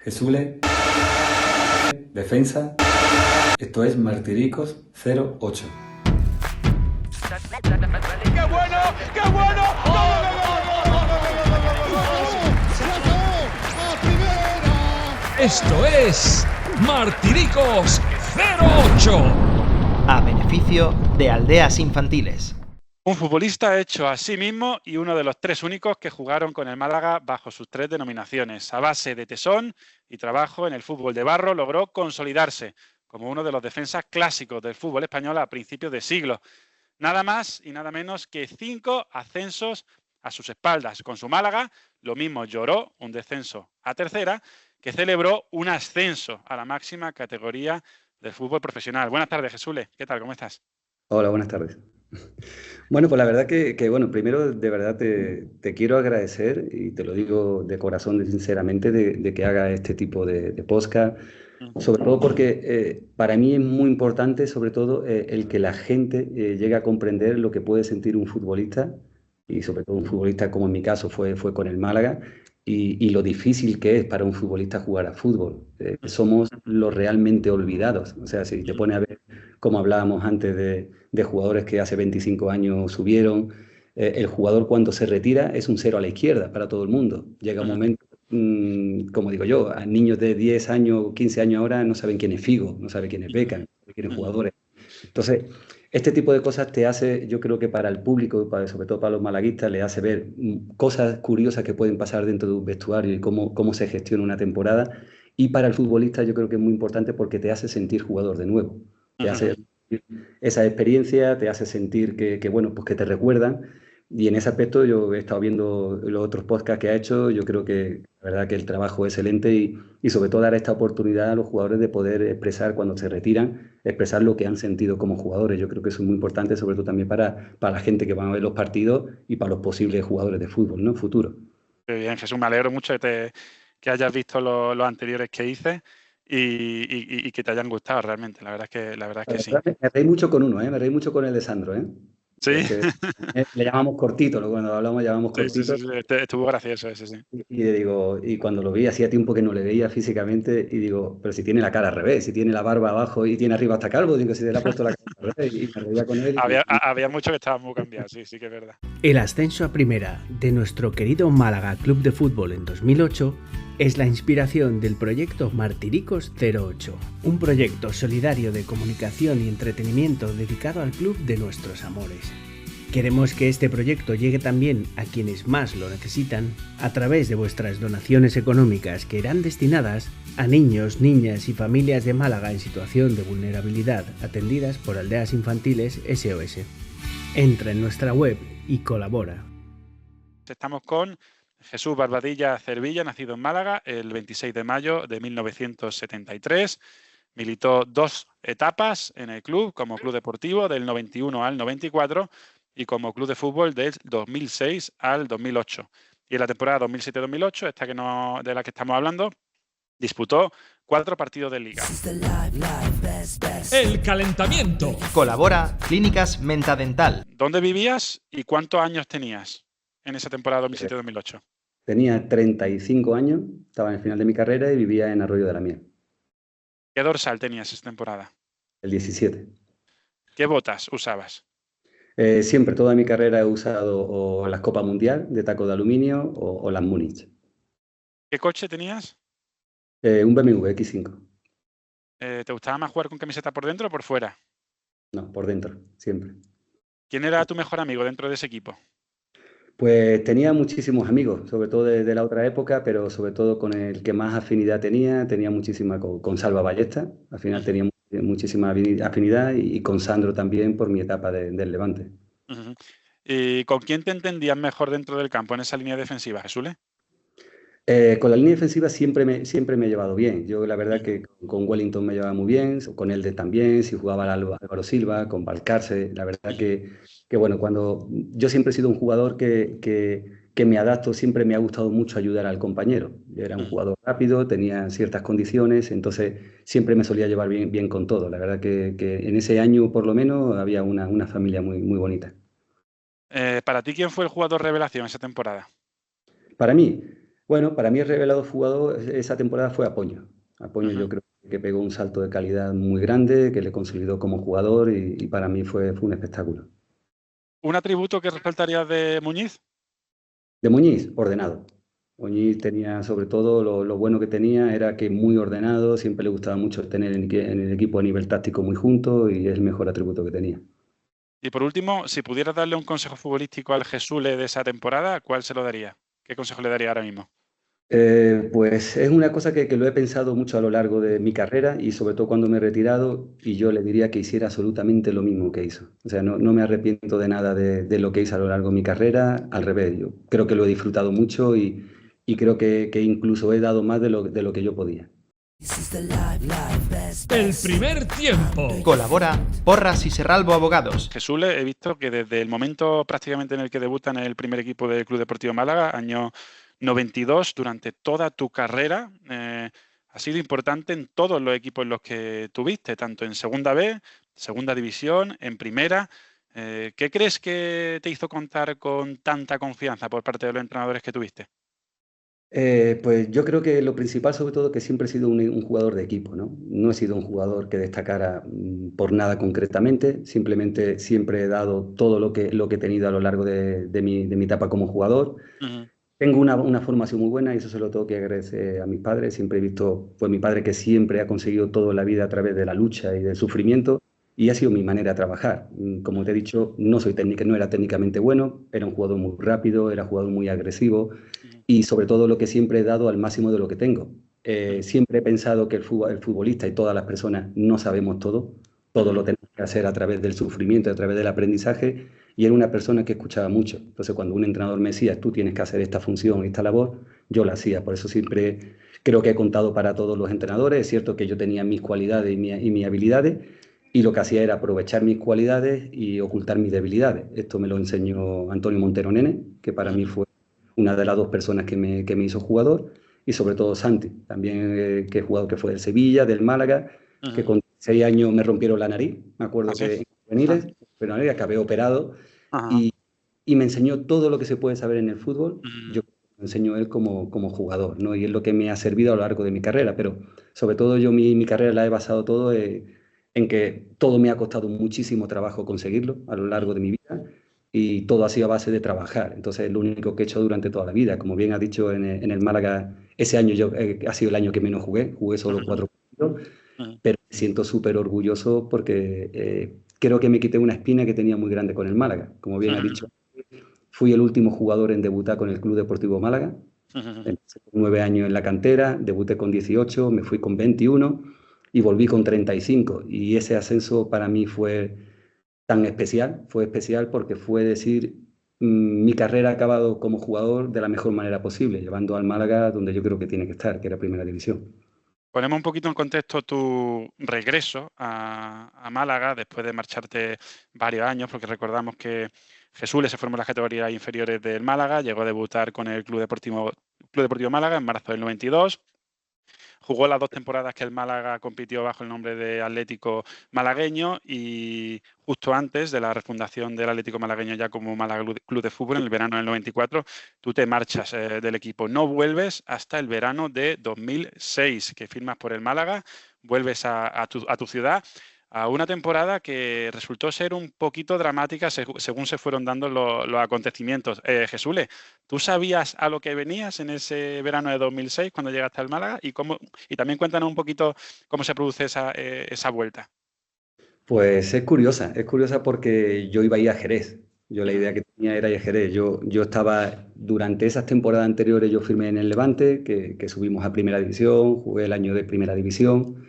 Jesule, defensa. Esto es Martiricos 08. ¡Qué bueno! ¡Qué bueno! ¡Se acabó! ¡A primera! Esto es Martiricos 08. A beneficio de Aldeas Infantiles. Un futbolista hecho a sí mismo y uno de los tres únicos que jugaron con el Málaga bajo sus tres denominaciones. A base de tesón y trabajo en el fútbol de barro logró consolidarse como uno de los defensas clásicos del fútbol español a principios de siglo. Nada más y nada menos que 5 ascensos a sus espaldas. Con su Málaga, lo mismo lloró un descenso a tercera que celebró un ascenso a la máxima categoría del fútbol profesional. Buenas tardes, Jesule. ¿Qué tal? ¿Cómo estás? Hola, buenas tardes. Bueno, pues la verdad bueno, primero de verdad te quiero agradecer y te lo digo de corazón, sinceramente, de que haga este tipo de podcast, sobre todo porque para mí es muy importante, sobre todo, el que la gente llegue a comprender lo que puede sentir un futbolista y sobre todo un futbolista como en mi caso fue con el Málaga y lo difícil que es para un futbolista jugar a fútbol. Somos los realmente olvidados. O sea, si te pones a ver como hablábamos antes de jugadores que hace 25 años subieron, el jugador cuando se retira es un cero a la izquierda para todo el mundo. Llega un momento, como digo yo, a niños de 10 años, 15 años ahora no saben quién es Figo, no saben quién es Beckham, no saben quién es jugadores. Entonces, este tipo de cosas te hace, yo creo que para el público, sobre todo para los malaguistas, le hace ver cosas curiosas que pueden pasar dentro de un vestuario y cómo se gestiona una temporada. Y para el futbolista yo creo que es muy importante porque te hace sentir jugador de nuevo. Te hace sentir esa experiencia, te hace sentir bueno, pues que te recuerdan. Y en ese aspecto yo he estado viendo los otros podcasts que ha hecho, yo creo que la verdad que el trabajo es excelente y sobre todo dar esta oportunidad a los jugadores de poder expresar cuando se retiran, expresar lo que han sentido como jugadores. Yo creo que eso es muy importante, sobre todo también para la gente que va a ver los partidos y para los posibles jugadores de fútbol, ¿no? Futuro. Muy bien, Jesús, me alegro mucho que hayas visto los anteriores que hice y que te hayan gustado realmente. La verdad es que sí. Me reí mucho con uno, me reí mucho con el de Sandro, Sí. Le llamamos cortito, cuando hablamos llamamos cortito. Sí. Estuvo gracioso ese, sí. Y le digo, y cuando lo vi, hacía tiempo que no le veía físicamente, y digo, pero si tiene la cara al revés, si tiene la barba abajo y tiene arriba hasta calvo, digo, si le ha puesto la cara al revés, y me reía con él. Había mucho que estaba muy cambiado, sí que es verdad. El ascenso a primera de nuestro querido Málaga Club de Fútbol en 2008 es la inspiración del proyecto Martiricos 08, un proyecto solidario de comunicación y entretenimiento dedicado al club de nuestros amores. Queremos que este proyecto llegue también a quienes más lo necesitan a través de vuestras donaciones económicas que irán destinadas a niños, niñas y familias de Málaga en situación de vulnerabilidad atendidas por Aldeas Infantiles SOS. Entra en nuestra web y colabora. Estamos con Jesús Barbadilla Cervilla, nacido en Málaga el 26 de mayo de 1973. Militó 2 etapas en el club como club deportivo del 91 al 94 y como club de fútbol del 2006 al 2008. Y en la temporada 2007-2008, de la que estamos hablando, disputó 4 partidos de liga. El calentamiento. Colabora Clínicas Mentadental. ¿Dónde vivías y cuántos años tenías en esa temporada 2007-2008? Tenía 35 años, estaba en el final de mi carrera y vivía en Arroyo de la Miel. ¿Qué dorsal tenías esa temporada? El 17. ¿Qué botas usabas? Siempre, toda mi carrera he usado o las Copa Mundial de taco de aluminio o las Múnich. ¿Qué coche tenías? Un BMW X5. ¿Te gustaba más jugar con camiseta por dentro o por fuera? No, por dentro, siempre. ¿Quién era tu mejor amigo dentro de ese equipo? Pues tenía muchísimos amigos, sobre todo de la otra época, pero sobre todo con el que más afinidad tenía muchísima con Salva Ballesta, al final tenía muchísima afinidad y con Sandro también por mi etapa del Levante. Uh-huh. ¿Y con quién te entendías mejor dentro del campo en esa línea defensiva, Jesús? Con la línea defensiva siempre me he llevado bien. Yo la verdad que con Wellington me llevaba muy bien, con Elde también, si jugaba Álvaro Silva, con Valcarce, la verdad que bueno, cuando yo siempre he sido un jugador que me adapto, siempre me ha gustado mucho ayudar al compañero. Yo era un jugador rápido, tenía ciertas condiciones, entonces siempre me solía llevar bien con todo. La verdad que en ese año por lo menos había una familia muy bonita. ¿Para ti quién fue el jugador revelación esa temporada? Para mí, Bueno, para mí el revelado jugador esa temporada fue Apoño. Apoño Ujú. yo creo que pegó un salto de calidad muy grande, que le consolidó como jugador y para mí fue un espectáculo. ¿Un atributo que resaltarías de Muñiz? De Muñiz, ordenado. Muñiz tenía, sobre todo, lo bueno que tenía era que muy ordenado, siempre le gustaba mucho tener en el equipo a nivel táctico muy junto y es el mejor atributo que tenía. Y por último, si pudieras darle un consejo futbolístico al Jesule de esa temporada, ¿cuál se lo daría? ¿Qué consejo le daría ahora mismo? Pues es una cosa que lo he pensado mucho a lo largo de mi carrera y sobre todo cuando me he retirado y yo le diría que hiciera absolutamente lo mismo que hizo. O sea, no me arrepiento de nada de lo que hice a lo largo de mi carrera, al revés, yo creo que lo he disfrutado mucho y creo que incluso he dado más de lo que yo podía. El primer tiempo. Colabora Porras y Serralbo Abogados. Jesule, he visto que desde el momento prácticamente en el que debuta en el primer equipo del Club Deportivo Málaga, año 92, durante toda tu carrera, ha sido importante en todos los equipos en los que tuviste, tanto en Segunda B, Segunda División, en Primera. ¿Qué crees que te hizo contar con tanta confianza por parte de los entrenadores que tuviste? Pues yo creo que lo principal, sobre todo, que siempre he sido un jugador de equipo, ¿no? No he sido un jugador que destacara por nada concretamente, simplemente siempre he dado todo lo que he tenido a lo largo de mi etapa como jugador. Ujú, Tengo una formación muy buena y eso se lo tengo que agradecer a mis padres. Siempre he visto, pues mi padre que siempre ha conseguido todo en la vida a través de la lucha y del sufrimiento y ha sido mi manera de trabajar. Como te he dicho, no era técnicamente bueno, era un jugador muy rápido, era un jugador muy agresivo ujú, y sobre todo lo que siempre he dado al máximo de lo que tengo. ujú, Siempre he pensado que el futbolista y todas las personas no sabemos todo, todo ujú, lo tenemos que hacer a través del sufrimiento, a través del aprendizaje, y era una persona que escuchaba mucho. Entonces, cuando un entrenador me decía, tú tienes que hacer esta función, esta labor, yo la hacía. Por eso siempre creo que he contado para todos los entrenadores. Es cierto que yo tenía mis cualidades y mis habilidades, y lo que hacía era aprovechar mis cualidades y ocultar mis debilidades. Esto me lo enseñó Antonio Montero Nene, que para mí ujú, fue una de las dos personas que me hizo jugador, y sobre todo Santi, también que he jugado, que fue del Sevilla, del Málaga, que ujú. con 6 años me rompieron la nariz, me ¿Ah, acuerdo sí? que en Ah, juveniles, pero la nariz acabé operado, ajá, y, y me enseñó todo lo que se puede saber en el fútbol, yo ujú, lo enseño él como jugador, ¿no? Y es lo que me ha servido a lo largo de mi carrera, pero sobre todo yo mi carrera la he basado todo en que todo me ha costado muchísimo trabajo conseguirlo a lo largo de mi vida y todo ha sido a base de trabajar. Entonces es lo único que he hecho durante toda la vida. Como bien ha dicho en el Málaga, ese año ha sido el año que menos jugué solo ujú, 4 partidos, ujú, pero me siento súper orgulloso porque creo que me quité una espina que tenía muy grande con el Málaga. Como bien ha ujú, dicho, fui el último jugador en debutar con el Club Deportivo Málaga. ujú. Empecé con 9 años en la cantera, debuté con 18, me fui con 21 y volví con 35. Y ese ascenso para mí fue especial porque fue decir, mi carrera ha acabado como jugador de la mejor manera posible, llevando al Málaga donde yo creo que tiene que estar, que era Primera División. Ponemos un poquito en contexto tu regreso a Málaga después de marcharte varios años, porque recordamos que Jesús se formó en las categorías inferiores del Málaga, llegó a debutar con el Club Deportivo Málaga en marzo del 92. Jugó las 2 temporadas que el Málaga compitió bajo el nombre de Atlético Malagueño y justo antes de la refundación del Atlético Malagueño ya como Málaga Club de Fútbol, en el verano del 94, tú te marchas del equipo. No vuelves hasta el verano de 2006, que firmas por el Málaga, vuelves a tu ciudad a una temporada que resultó ser un poquito dramática según se fueron dando los acontecimientos. Jesús, ¿tú sabías a lo que venías en ese verano de 2006 cuando llegaste al Málaga? Y también cuéntanos un poquito cómo se produce esa vuelta. Pues es curiosa porque yo iba a ir a Jerez. Yo la Ujú, idea que tenía era ir a Jerez. Yo estaba, durante esas temporadas anteriores, yo firmé en el Levante, que subimos a Primera División, jugué el año de Primera División.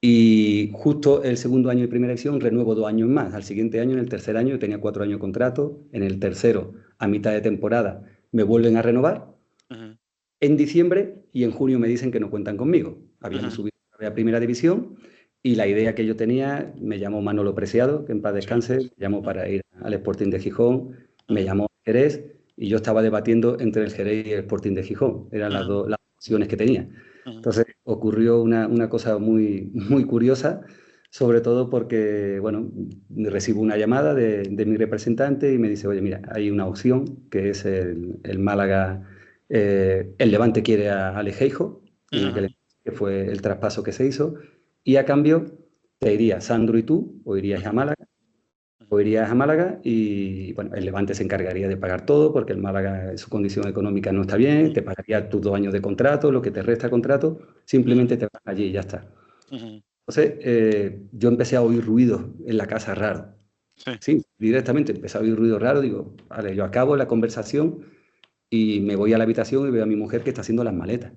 Y justo el segundo año de Primera División renuevo 2 años más. Al siguiente año, en el tercer año, yo tenía 4 años de contrato. En el tercero, a mitad de temporada, me vuelven a renovar ujú, en diciembre y en junio me dicen que no cuentan conmigo. Habíamos ujú. subido a Primera División y la idea que yo tenía, me llamó Manolo Preciado, que en paz Sí. descanse, me llamó Ujú, para ir al Sporting de Gijón, me ujú, llamó Jerez y yo estaba debatiendo entre el Jerez y el Sporting de Gijón. Eran ujú, las opciones que tenía. ujú. Entonces ocurrió una cosa muy curiosa, sobre todo porque, bueno, recibo una llamada de mi representante y me dice, oye, mira, hay una opción que es el Málaga El Levante quiere a Alejandro, que fue el traspaso que se hizo, y a cambio te irías Sandro y tú, o irías a Málaga y bueno, el Levante se encargaría de pagar todo porque el Málaga, su condición económica no está bien, te pagaría tus 2 años de contrato, lo que te resta contrato, simplemente te vas allí y ya está. Entonces yo empecé a oír ruidos en la casa raros. Sí, directamente empecé a oír ruidos raros, digo, vale, yo acabo la conversación y me voy a la habitación y veo a mi mujer que está haciendo las maletas.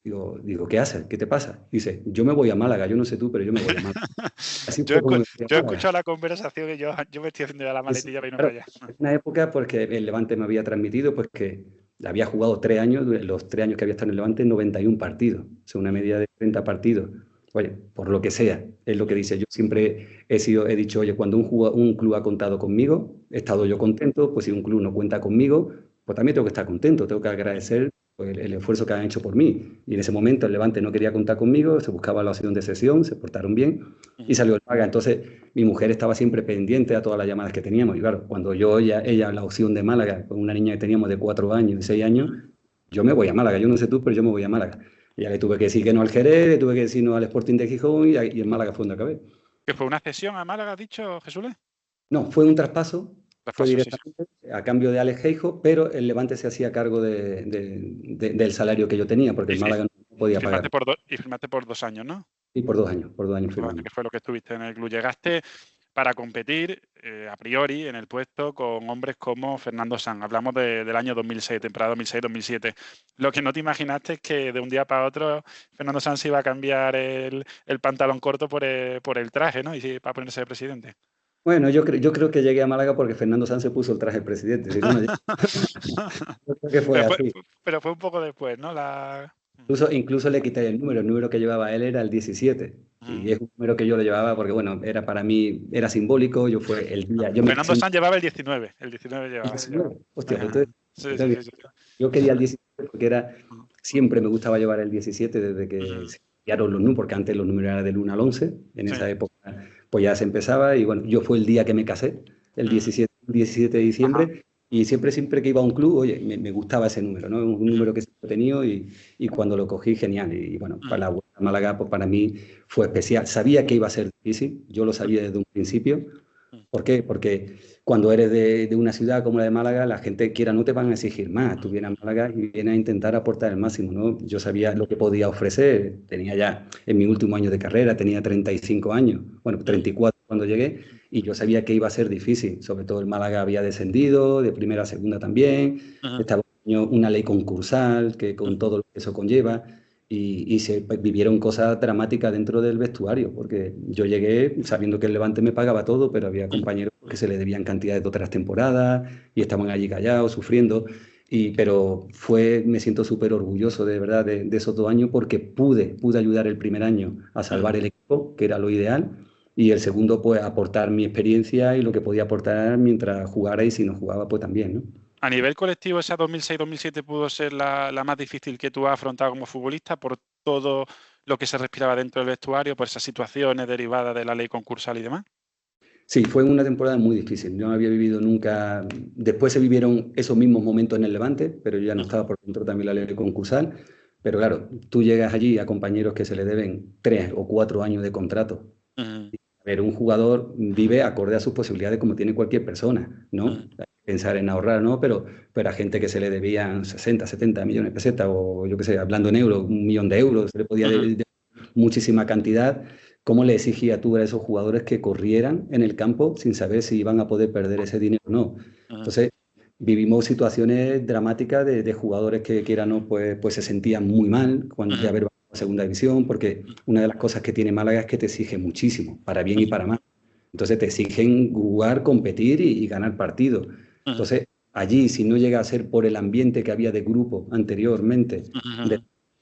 Digo, ¿qué haces? ¿Qué te pasa? Dice, yo me voy a Málaga, yo no sé tú, pero yo me voy a Málaga. Así yo he escuchado la conversación y yo me estoy haciendo ya la maletilla para irme para allá. Es una época porque el Levante me había transmitido pues que había jugado 3 años, los 3 años que había estado en el Levante, 91 partidos, o sea, una media de 30 partidos. Oye, por lo que sea, es lo que dice. Yo siempre he dicho, oye, cuando un club ha contado conmigo, he estado yo contento, pues si un club no cuenta conmigo, pues también tengo que estar contento, tengo que agradecer pues, el esfuerzo que han hecho por mí. Y en ese momento el Levante no quería contar conmigo, se buscaba la opción de cesión, se portaron bien y salió el Málaga. Entonces mi mujer estaba siempre pendiente a todas las llamadas que teníamos. Y claro, cuando ella la opción de Málaga, con una niña que teníamos de 4 años y 6 años, yo me voy a Málaga, yo no sé tú, pero yo me voy a Málaga. Y ya le tuve que decir que no al Jerez, le tuve que decir no al Sporting de Gijón y el Málaga fue donde acabé. ¿Que fue una cesión a Málaga, has dicho, Jesús? No, fue un traspaso. Fue directamente a cambio de Alex Geijo, pero el Levante se hacía cargo del salario que yo tenía, porque el Málaga no podía pagar. Y firmaste por 2 años, ¿no? Y por 2 años firmando. Que fue lo que estuviste en el club. Llegaste para competir, a priori, en el puesto con hombres como Fernando Sanz. Hablamos del año 2006, temporada 2006-2007. Lo que no te imaginaste es que de un día para otro Fernando Sanz iba a cambiar el pantalón corto por el traje, ¿no? Y para ponerse de presidente. Bueno, yo creo que llegué a Málaga porque Fernando Sanz se puso el traje de presidente. Si no, yo creo que fue así. Pero fue un poco después, ¿no? Incluso le quité el número que llevaba él era el 17. Y es un número que yo lo llevaba porque, bueno, era para mí, era simbólico. Fernando Sanz llevaba el 19. El 19 llevaba. ¿El 19? Hostia, entonces, yo quería el 17 porque siempre me gustaba llevar el 17 desde que se cambiaron los números, porque antes los números eran del 1 al 11. En esa época pues ya se empezaba y bueno, yo fue el día que me casé, el 17 de diciembre. Y siempre que iba a un club, oye, me gustaba ese número, ¿no? Un número que siempre he tenido y cuando lo cogí, genial. Y bueno, para la Vuelta a Málaga, pues para mí fue especial. Sabía que iba a ser difícil, yo lo sabía desde un principio. ¿Por qué? Porque cuando eres de una ciudad como la de Málaga, la gente quiera no te van a exigir más. Tú vienes a Málaga y vienes a intentar aportar el máximo, ¿no? Yo sabía lo que podía ofrecer. Tenía ya, en mi último año de carrera, tenía 35 años. Bueno, 34 cuando llegué. Y yo sabía que iba a ser difícil. Sobre todo el Málaga había descendido, de primera a segunda también. Estaba una ley concursal, que con todo lo que eso conlleva. Y se vivieron cosas dramáticas dentro del vestuario, porque yo llegué sabiendo que el Levante me pagaba todo, pero había compañeros que se le debían cantidades de otras temporadas y estaban allí callados, sufriendo. Pero me siento súper orgulloso de verdad de esos 2 años porque pude ayudar el primer año a salvar el equipo, que era lo ideal, y el segundo pues aportar mi experiencia y lo que podía aportar mientras jugara y si no jugaba pues también, ¿no? A nivel colectivo, esa 2006-2007 pudo ser la más difícil que tú has afrontado como futbolista por todo lo que se respiraba dentro del vestuario, por esas situaciones derivadas de la ley concursal y demás. Sí, fue una temporada muy difícil. Yo no había vivido nunca. Después se vivieron esos mismos momentos en el Levante, pero yo ya no estaba por dentro también la ley concursal. Pero claro, tú llegas allí a compañeros que se le deben 3 o 4 años de contrato. A ver, un jugador vive acorde a sus posibilidades como tiene cualquier persona, ¿no? Pensar en ahorrar, ¿no? Pero a gente que se le debían 60, 70 millones de pesetas o yo qué sé, hablando en euros, 1 millón de euros, se le podía deber muchísima cantidad. ¿Cómo le exigía tú a esos jugadores que corrieran en el campo sin saber si iban a poder perder ese dinero o no? Entonces, vivimos situaciones dramáticas de jugadores que quieran o no, pues se sentían muy mal cuando ya haber bajado a segunda división, porque una de las cosas que tiene Málaga es que te exige muchísimo, para bien y para mal. Entonces te exigen jugar, competir y ganar partidos. Entonces, allí, si no llega a ser por el ambiente que había de grupo anteriormente,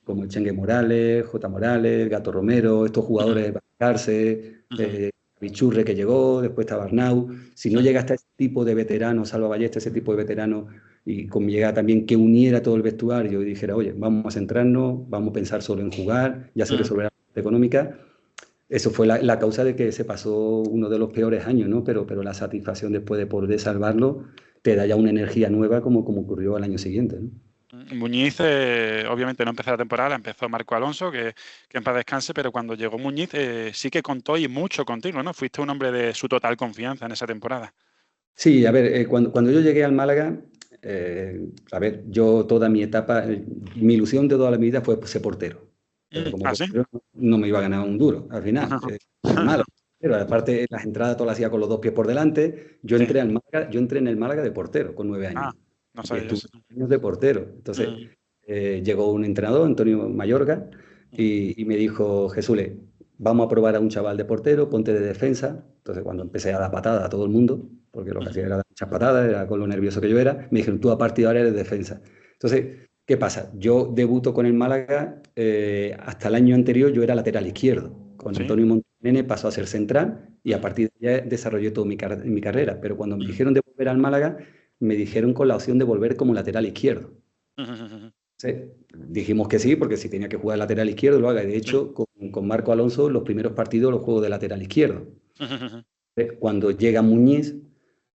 como el Chengue Morales, J. Morales, Gato Romero, estos jugadores, Barcarse, Bichurre que llegó, después estaba Arnau, si no llega hasta ese tipo de veteranos, Salva Ballesta, ese tipo de veteranos, y con mi llegada también que uniera todo el vestuario y dijera, oye, vamos a centrarnos, vamos a pensar solo en jugar, ya se resolverá la parte económica. Eso fue la causa de que se pasó uno de los peores años, ¿no? Pero la satisfacción después de poder salvarlo, te da ya una energía nueva como ocurrió al año siguiente, ¿no? Muñiz, obviamente no empezó la temporada, empezó Marco Alonso, que en paz descanse, pero cuando llegó Muñiz sí que contó y mucho contigo, ¿no? Fuiste un hombre de su total confianza en esa temporada. Sí, a ver, cuando yo llegué al Málaga, a ver, yo toda mi etapa, mi ilusión de toda la vida fue ser portero. Pero como ¿sí? portero no me iba a ganar un duro al final. Malo. Pero aparte, las entradas todas las hacía con los 2 pies por delante. Yo entré en el Málaga de portero con 9 años. No Y sabía estuve eso. años de portero. Entonces, llegó un entrenador, Antonio Mayorga, y me dijo, Jesús, vamos a probar a un chaval de portero, ponte de defensa. Entonces, cuando empecé a dar patadas a todo el mundo, porque lo que hacía era dar muchas patadas, era con lo nervioso que yo era, me dijeron, tú a partir de ahora eres defensa. Entonces, ¿qué pasa? Yo debuto con el Málaga, hasta el año anterior yo era lateral izquierdo. Con Antonio Montenegro pasó a ser central y a partir de ahí desarrollé toda mi carrera. Pero cuando me dijeron de volver al Málaga, me dijeron con la opción de volver como lateral izquierdo. Sí, dijimos que sí, porque si tenía que jugar lateral izquierdo lo haga. De hecho, con Marco Alonso, los primeros partidos los juego de lateral izquierdo. Cuando llega Muñiz,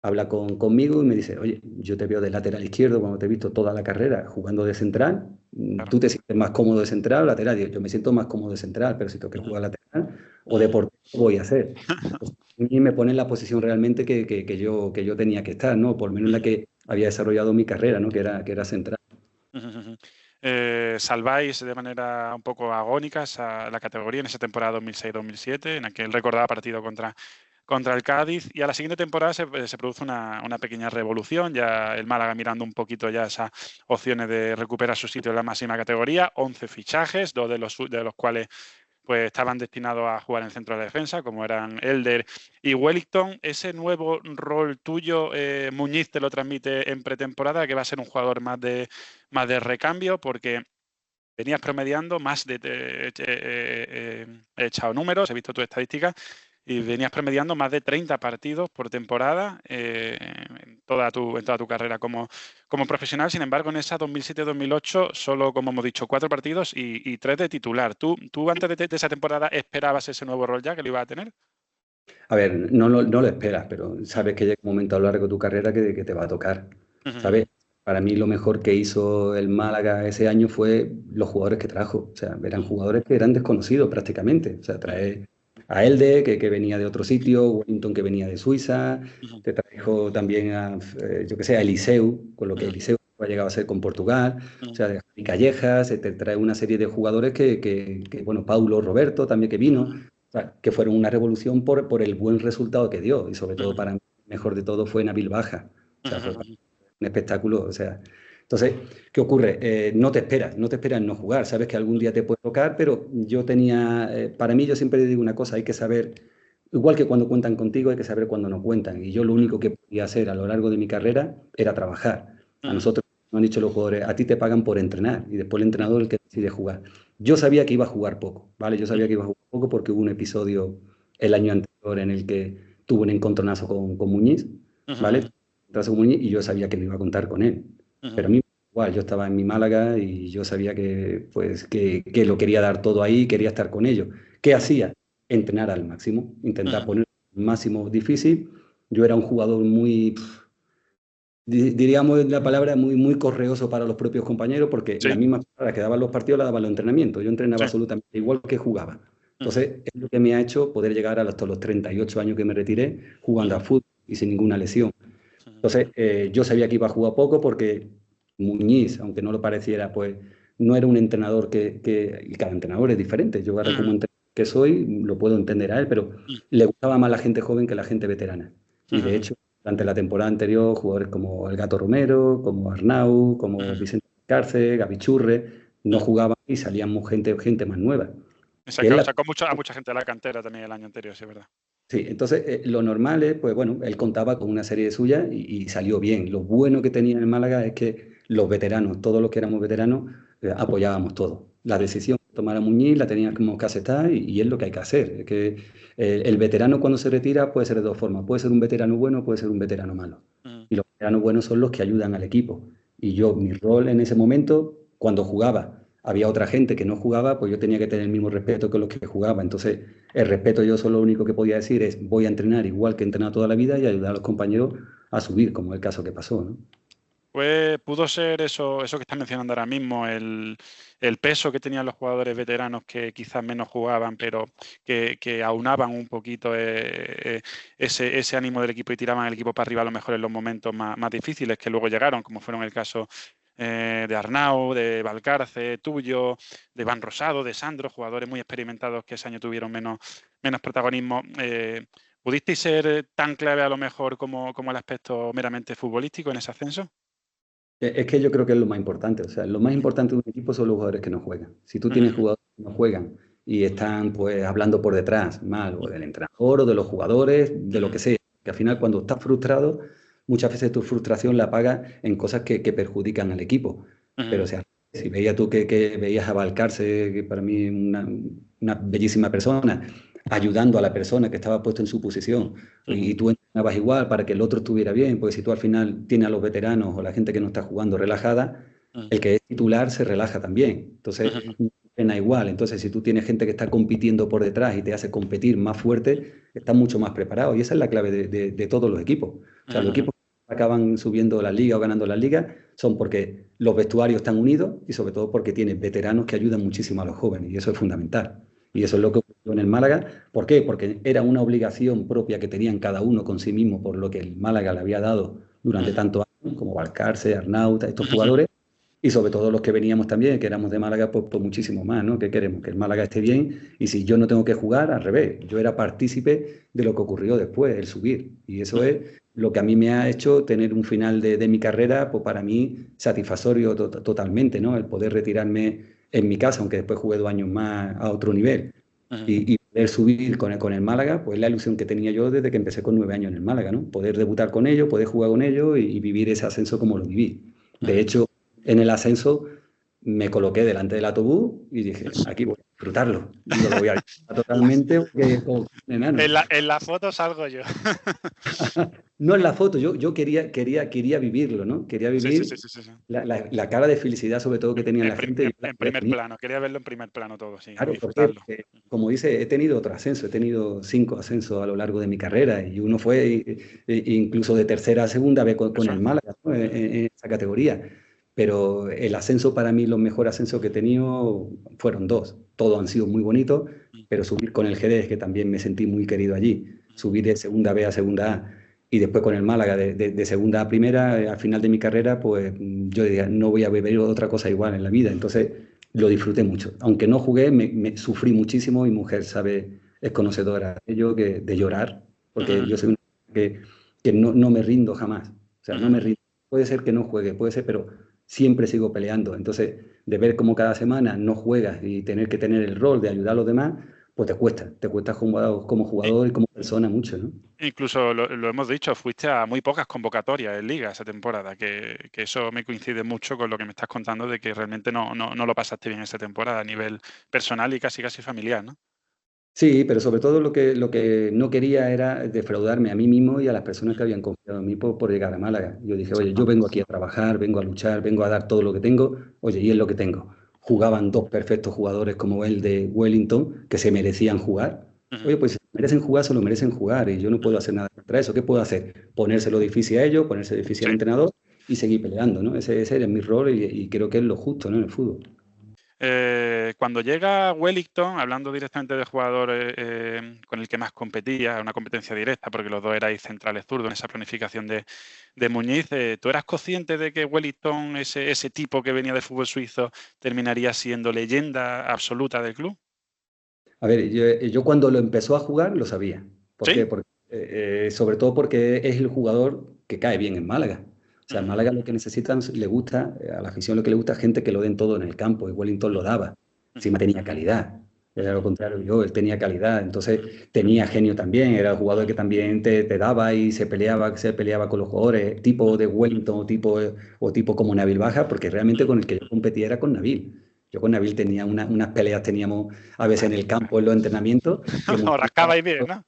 habla conmigo y me dice, oye, yo te veo de lateral izquierdo cuando te he visto toda la carrera jugando de central. Claro. ¿Tú te sientes más cómodo de central o lateral? Yo me siento más cómodo de central, pero si tengo que jugar lateral o de portero, voy a hacer. Y me pone en la posición realmente que yo tenía que estar, ¿no? Por lo menos en la que había desarrollado mi carrera, ¿no? Que era central. Salváis de manera un poco agónica la categoría en esa temporada 2006-2007, en aquel recordado partido contra el Cádiz, y a la siguiente temporada se produce una pequeña revolución, ya el Málaga mirando un poquito ya esas opciones de recuperar su sitio en la máxima categoría, 11 fichajes, 2 de los cuales pues estaban destinados a jugar en el centro de la defensa, como eran Elder y Wellington. Ese nuevo rol tuyo, Muñiz te lo transmite en pretemporada, que va a ser un jugador más de recambio, porque venías promediando más de... he echado números, he visto tus estadísticas, y venías promediando más de 30 partidos por temporada en toda tu carrera como profesional. Sin embargo, en esa 2007-2008, solo, como hemos dicho, 4 partidos y 3 de titular. ¿Tú antes de esa temporada esperabas ese nuevo rol ya que lo ibas a tener? A ver, no lo esperas, pero sabes que llega un momento a lo largo de tu carrera que te va a tocar, ¿sabes? Para mí lo mejor que hizo el Málaga ese año fue los jugadores que trajo. O sea, eran jugadores que eran desconocidos prácticamente. O sea, trae a Elde, que venía de otro sitio, Wellington, que venía de Suiza, te trajo también a Eliseu, con lo que Eliseu ha llegado a ser con Portugal, o sea, de Callejas, te trae una serie de jugadores bueno, Paulo Roberto también que vino, o sea, que fueron una revolución por el buen resultado que dio, y sobre todo para mí, mejor de todo fue Nabil Baja, o sea, fue un espectáculo, o sea... Entonces, ¿qué ocurre? No te esperas no jugar, sabes que algún día te puede tocar, pero yo tenía, para mí yo siempre digo una cosa, hay que saber, igual que cuando cuentan contigo, hay que saber cuando no cuentan, y yo lo único que podía hacer a lo largo de mi carrera era trabajar. A nosotros, nos han dicho los jugadores, a ti te pagan por entrenar, y después el entrenador es el que decide jugar. Yo sabía que iba a jugar poco, ¿vale? Yo sabía que iba a jugar poco porque hubo un episodio el año anterior en el que tuve un encontronazo con Muñiz, ¿vale? Y yo sabía que no iba a contar con él. Pero a mí igual, yo estaba en mi Málaga y yo sabía que lo quería dar todo ahí, quería estar con ellos. ¿Qué hacía? Entrenar al máximo, intentar poner el máximo difícil. Yo era un jugador muy, diríamos la palabra, muy correoso para los propios compañeros, porque las mismas palabras que daban los partidos las daban los entrenamientos. Yo entrenaba absolutamente igual que jugaba. Entonces, es lo que me ha hecho poder llegar hasta los 38 años que me retiré jugando a fútbol y sin ninguna lesión. Entonces, yo sabía que iba a jugar poco porque Muñiz, aunque no lo pareciera, pues no era un entrenador y cada entrenador es diferente. Yo ahora como entrenador que soy, lo puedo entender a él, pero le gustaba más la gente joven que la gente veterana. Y de hecho, durante la temporada anterior, jugadores como el Gato Romero, como Arnau, como Vicente Cárcel, Gaby Churre, no jugaban y salían gente más nueva. Sacó a mucha gente de la cantera también el año anterior, sí, es verdad. Sí, entonces lo normal es, pues bueno, él contaba con una serie de suyas y salió bien. Lo bueno que tenía en Málaga es que los veteranos, todos los que éramos veteranos, apoyábamos todo. La decisión de tomar a Muñiz la teníamos que aceptar y es lo que hay que hacer. Es que el veterano cuando se retira puede ser de dos formas. Puede ser un veterano bueno, puede ser un veterano malo. Y los veteranos buenos son los que ayudan al equipo. Y yo, mi rol en ese momento, cuando jugaba, había otra gente que no jugaba, pues yo tenía que tener el mismo respeto que los que jugaba. Entonces, el respeto yo solo lo único que podía decir es voy a entrenar igual que he entrenado toda la vida y ayudar a los compañeros a subir, como es el caso que pasó, ¿no? Pues pudo ser eso que estás mencionando ahora mismo, el peso que tenían los jugadores veteranos que quizás menos jugaban, pero que aunaban un poquito ese ánimo del equipo y tiraban el equipo para arriba a lo mejor en los momentos más difíciles que luego llegaron, como fueron el caso de Arnau, de Valcarce, tuyo, de Van Rosado, de Sandro, jugadores muy experimentados que ese año tuvieron menos protagonismo. ¿Pudisteis ser tan clave a lo mejor como el aspecto meramente futbolístico en ese ascenso? Es que yo creo que es lo más importante. O sea, lo más importante de un equipo son los jugadores que no juegan. Si tú tienes jugadores que no juegan y están pues hablando por detrás mal, o del entrenador o de los jugadores, de lo que sea, que al final cuando estás frustrado, muchas veces tu frustración la pagas en cosas que perjudican al equipo. Pero o sea, si veías tú que veías a Valcarce, que para mí es una bellísima persona, ayudando a la persona que estaba puesta en su posición, y tú entrenabas igual para que el otro estuviera bien, porque si tú al final tienes a los veteranos o la gente que no está jugando relajada, el que es titular se relaja también. Entonces, entrena igual. Entonces, si tú tienes gente que está compitiendo por detrás y te hace competir más fuerte, estás mucho más preparado. Y esa es la clave de todos los equipos. O sea, los equipos que acaban subiendo la liga o ganando la liga son porque los vestuarios están unidos y sobre todo porque tienen veteranos que ayudan muchísimo a los jóvenes. Y eso es fundamental. Y eso es lo que ocurrió en el Málaga. ¿Por qué? Porque era una obligación propia que tenían cada uno con sí mismo por lo que el Málaga le había dado durante tantos años, como Valcarce, Arnauta, estos jugadores, y sobre todo los que veníamos también, que éramos de Málaga, pues muchísimo más, ¿no? ¿Qué queremos? Que el Málaga esté bien, y si yo no tengo que jugar, al revés. Yo era partícipe de lo que ocurrió después, el subir. Y eso es lo que a mí me ha hecho tener un final de mi carrera, pues para mí satisfactorio totalmente, ¿no? El poder retirarme en mi casa, aunque después jugué 2 años más a otro nivel, y poder subir con el Málaga, pues la ilusión que tenía yo desde que empecé con 9 años en el Málaga, ¿no? Poder debutar con ellos, poder jugar con ellos y vivir ese ascenso como lo viví. De hecho, en el ascenso me coloqué delante del autobús y dije, aquí voy a disfrutarlo. Y lo voy a disfrutar totalmente porque enano. En la foto salgo yo. No en la foto, yo quería vivirlo, ¿no? Quería vivir Sí. la cara de felicidad, sobre todo, que tenía la gente. En primer plano, quería verlo en primer plano todo, sí. Claro, porque, como dice, he tenido otro ascenso, he tenido 5 ascensos a lo largo de mi carrera y uno fue incluso de tercera a segunda vez con el Málaga, ¿no? en esa categoría. Pero el ascenso para mí, los mejores ascensos que he tenido fueron 2. Todos han sido muy bonitos, pero subir con el Jerez, que también me sentí muy querido allí, subir de segunda B a segunda A y después con el Málaga de segunda a primera, al final de mi carrera, pues yo diría, no voy a beber otra cosa igual en la vida. Entonces lo disfruté mucho. Aunque no jugué, me sufrí muchísimo. Mi mujer es conocedora de ello, de llorar, porque yo soy una que no me rindo jamás. O sea, no me rindo. Puede ser que no juegue, puede ser, pero siempre sigo peleando. Entonces, de ver cómo cada semana no juegas y tener que tener el rol de ayudar a los demás, pues te cuesta como jugador y como persona mucho, ¿no? Incluso lo hemos dicho, fuiste a muy pocas convocatorias en Liga esa temporada, que eso me coincide mucho con lo que me estás contando de que realmente no lo pasaste bien esa temporada a nivel personal y casi familiar, ¿no? Sí, pero sobre todo lo que no quería era defraudarme a mí mismo y a las personas que habían confiado en mí por llegar a Málaga. Yo dije, oye, yo vengo aquí a trabajar, vengo a luchar, vengo a dar todo lo que tengo, oye, y es lo que tengo. Jugaban 2 perfectos jugadores como el de Wellington, que se merecían jugar. Oye, pues si merecen jugar, se lo merecen jugar, y yo no puedo hacer nada contra eso. ¿Qué puedo hacer? Ponérselo difícil a ellos, ponérselo difícil al entrenador y seguir peleando, ¿no? Ese era mi rol y creo que es lo justo, ¿no? En el fútbol. Cuando llega Wellington, hablando directamente del jugador con el que más competía, una competencia directa, porque los dos erais centrales zurdos en esa planificación de Muñiz, ¿tú eras consciente de que Wellington, ese tipo que venía del fútbol suizo, terminaría siendo leyenda absoluta del club? A ver, yo cuando lo empezó a jugar lo sabía. ¿Por qué? Porque, sobre todo porque es el jugador que cae bien en Málaga. O sea, en Málaga lo que necesitan, le gusta, a la afición lo que le gusta es gente que lo den todo en el campo, y Wellington lo daba. Encima tenía calidad. Era lo contrario él tenía calidad, entonces tenía genio también, era el jugador que también te daba y se peleaba con los jugadores, tipo de Wellington o tipo como Nabil Baja, porque realmente con el que yo competía era con Nabil. Yo con Nabil tenía unas peleas, teníamos a veces en el campo, en los entrenamientos, que Os rascabais bien, ¿no?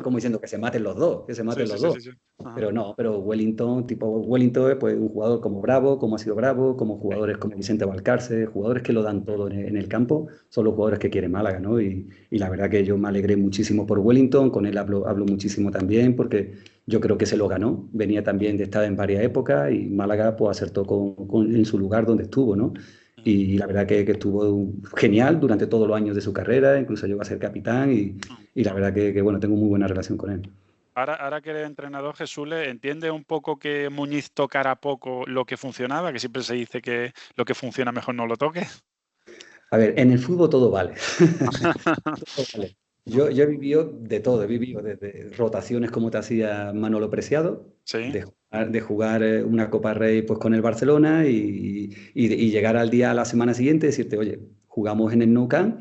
como diciendo que se maten los dos, que se maten los dos. Sí. Ajá. Pero no, pero Wellington es pues, un jugador como Bravo, como ha sido Bravo, como jugadores como Vicente Valcarce, jugadores que lo dan todo en el campo, son los jugadores que quiere Málaga, ¿no? Y la verdad que yo me alegré muchísimo por Wellington, con él hablo muchísimo también, porque yo creo que se lo ganó, venía también de estar en varias épocas y Málaga pues acertó en su lugar donde estuvo, ¿no? Y la verdad que estuvo genial durante todos los años de su carrera, incluso llegó a ser capitán y la verdad que, bueno, tengo muy buena relación con él. Ahora que eres entrenador, Jesús, ¿le entiende un poco que Muñiz tocara poco lo que funcionaba? Que siempre se dice que lo que funciona mejor no lo toques. A ver, en el fútbol todo vale. Todo vale. Yo he vivido de todo, he vivido desde rotaciones como te hacía Manolo Preciado, Sí. de jugar una Copa Rey pues, con el Barcelona y llegar al día a la semana siguiente y decirte, oye, jugamos en el Nou Camp,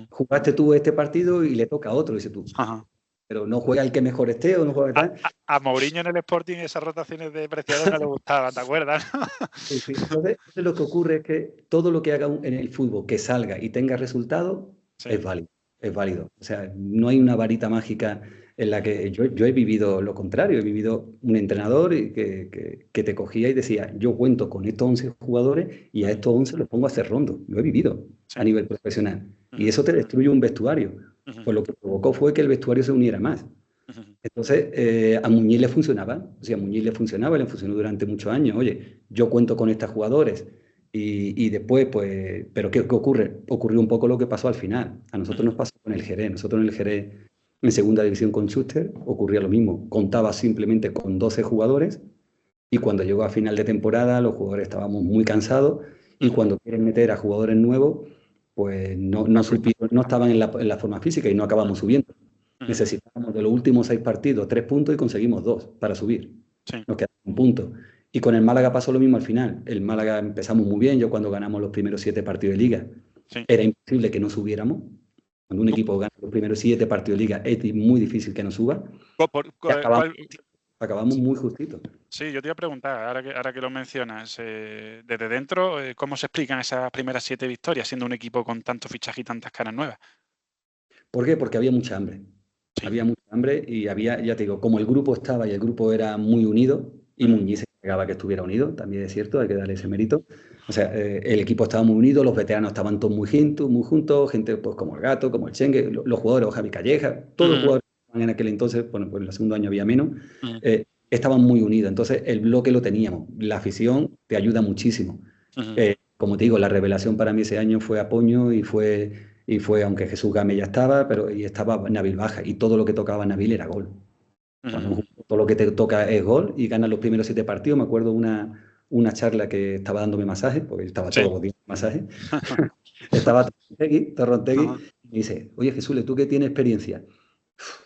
jugaste tú este partido y le toca a otro, dices tú. Ajá. Pero no juega el que mejor esté o no juega tal. A Mourinho en el Sporting esas rotaciones de Preciado no le gustaban, ¿te acuerdas? Sí. Entonces lo que ocurre es que todo lo que haga en el fútbol que salga y tenga resultado Sí. es válido. Es válido. O sea, no hay una varita mágica en la que yo he vivido lo contrario. He vivido un entrenador que te cogía y decía, yo cuento con estos 11 jugadores y a estos 11 los pongo a hacer rondo. Lo he vivido a nivel profesional. Y eso te destruye un vestuario. Pues lo que provocó fue que el vestuario se uniera más. Entonces, a Muñiz le funcionaba. O sea, a Muñiz le funcionaba, le funcionó durante muchos años. Oye, yo cuento con estos jugadores. Y después, pues, ¿pero qué ocurre? Ocurrió un poco lo que pasó al final. A nosotros nos pasó con el Jerez. Nosotros en el Jerez, en segunda división con Schuster, ocurría lo mismo. Contaba simplemente con 12 jugadores y cuando llegó a final de temporada los jugadores estábamos muy cansados y cuando quieren meter a jugadores nuevos, pues no estaban en la forma física y no acabamos subiendo. Necesitábamos de los últimos 6 partidos 3 puntos y conseguimos 2 para subir. Sí. Nos quedaba un punto. Y con el Málaga pasó lo mismo al final. El Málaga empezamos muy bien. Yo cuando ganamos los primeros 7 partidos de Liga, Sí. era imposible que no subiéramos. Cuando un equipo gana los primeros 7 partidos de Liga, es muy difícil que no suba. Acabamos muy justitos. Sí, yo te iba a preguntar, ahora que lo mencionas, desde dentro, ¿cómo se explican esas primeras 7 victorias siendo un equipo con tanto fichaje y tantas caras nuevas? ¿Por qué? Porque había mucha hambre. Sí. Había mucha hambre y había, ya te digo, como el grupo estaba y el grupo era muy unido, y Muñiz se encargaba que estuviera unido, también es cierto, hay que darle ese mérito. O sea, el equipo estaba muy unido, los veteranos estaban todos muy juntos, gente pues como el Gato, como el Chengue, los jugadores, Javi Calleja, todos los jugadores que estaban en aquel entonces, bueno, pues en el segundo año había menos, estaban muy unidos. Entonces, el bloque lo teníamos. La afición te ayuda muchísimo. Como te digo, la revelación para mí ese año fue Apoño y fue, aunque Jesús Game ya estaba, y estaba Nabil Baja, y todo lo que tocaba Nabil era gol. Todo lo que te toca es gol y ganas los primeros 7 partidos. Me acuerdo una charla que estaba dándome masajes, porque estaba todos los días en masajes. Estaba Torrontegui, y me dice, oye Jesús, ¿tú que tienes experiencia?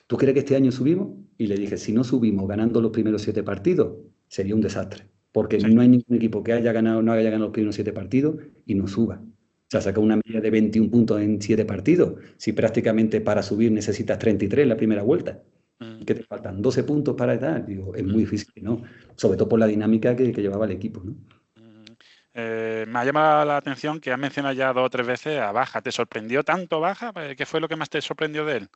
¿Tú crees que este año subimos? Y le dije, si no subimos ganando los primeros 7 partidos, sería un desastre. Porque no hay ningún equipo que no haya ganado los primeros 7 partidos y no suba. O sea, saca una media de 21 puntos en 7 partidos. Si prácticamente para subir necesitas 33 en la primera vuelta. Que te faltan 12 puntos para edad, digo, es muy difícil, ¿no? Sobre todo por la dinámica que llevaba el equipo, ¿no? Me ha llamado la atención que has mencionado ya 2 o 3 veces a Baja. ¿Te sorprendió tanto Baja? ¿Qué fue lo que más te sorprendió de él?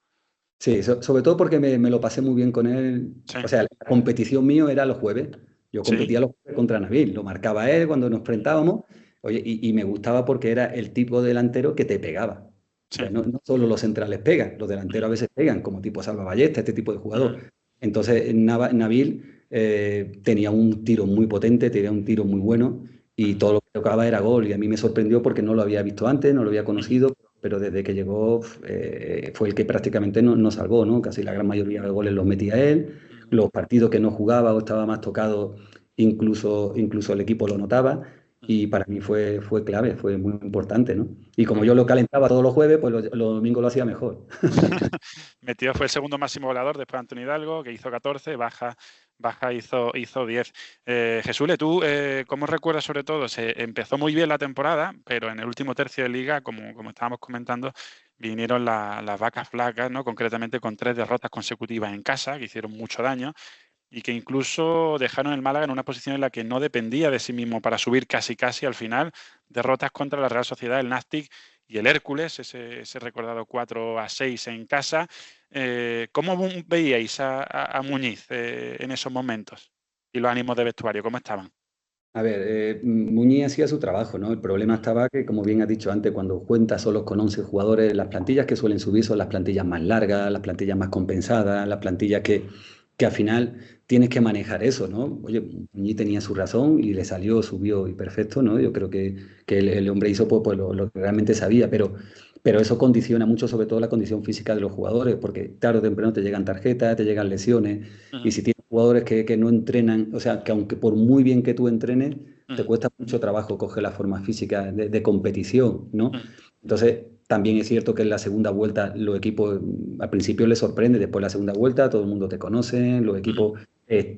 Sí, sobre todo porque me lo pasé muy bien con él. Sí. O sea, la competición mío era los jueves. Yo competía los jueves contra Nabil, lo marcaba él cuando nos enfrentábamos. Oye, y me gustaba porque era el tipo de delantero que te pegaba. O sea, no solo los centrales pegan, los delanteros a veces pegan, como tipo Salva Ballesta, este tipo de jugador. Entonces, Nabil tenía un tiro muy potente, tenía un tiro muy bueno y todo lo que tocaba era gol. Y a mí me sorprendió porque no lo había visto antes, no lo había conocido, pero desde que llegó fue el que prácticamente nos salvó, ¿no? Casi la gran mayoría de goles los metía él. Los partidos que no jugaba o estaba más tocado, incluso el equipo lo notaba. Y para mí fue clave, fue muy importante, ¿no? Y como yo lo calentaba todos los jueves, pues los domingos lo hacía mejor. Metido fue el segundo máximo goleador después de Antonio Hidalgo, que hizo 14, Baja hizo 10. Jesús, ¿tú cómo recuerdas sobre todo? Se empezó muy bien la temporada, pero en el último tercio de liga, como estábamos comentando, vinieron las vacas flacas, ¿no? Concretamente con 3 derrotas consecutivas en casa, que hicieron mucho daño. y que incluso dejaron el Málaga en una posición en la que no dependía de sí mismo para subir casi al final. Derrotas contra la Real Sociedad, el Nastic y el Hércules, ese recordado 4-6 en casa. ¿Cómo veíais a Muñiz en esos momentos? Y los ánimos de vestuario, ¿cómo estaban? A ver, Muñiz hacía su trabajo, ¿no? El problema estaba que, como bien has dicho antes, cuando cuentas solos con 11 jugadores, las plantillas que suelen subir son las plantillas más largas, las plantillas más compensadas, las plantillas que al final tienes que manejar eso, ¿no? Oye, Muñiz tenía su razón y le salió, subió y perfecto, ¿no? Yo creo que el hombre hizo pues, lo que realmente sabía, pero eso condiciona mucho, sobre todo la condición física de los jugadores, porque tarde o temprano te llegan tarjetas, te llegan lesiones, y si tienes jugadores que no entrenan, o sea, que aunque por muy bien que tú entrenes, te cuesta mucho trabajo coger la forma física de competición, ¿no? Entonces, también es cierto que en la segunda vuelta los equipos al principio les sorprende, después de la segunda vuelta todo el mundo te conoce, los equipos,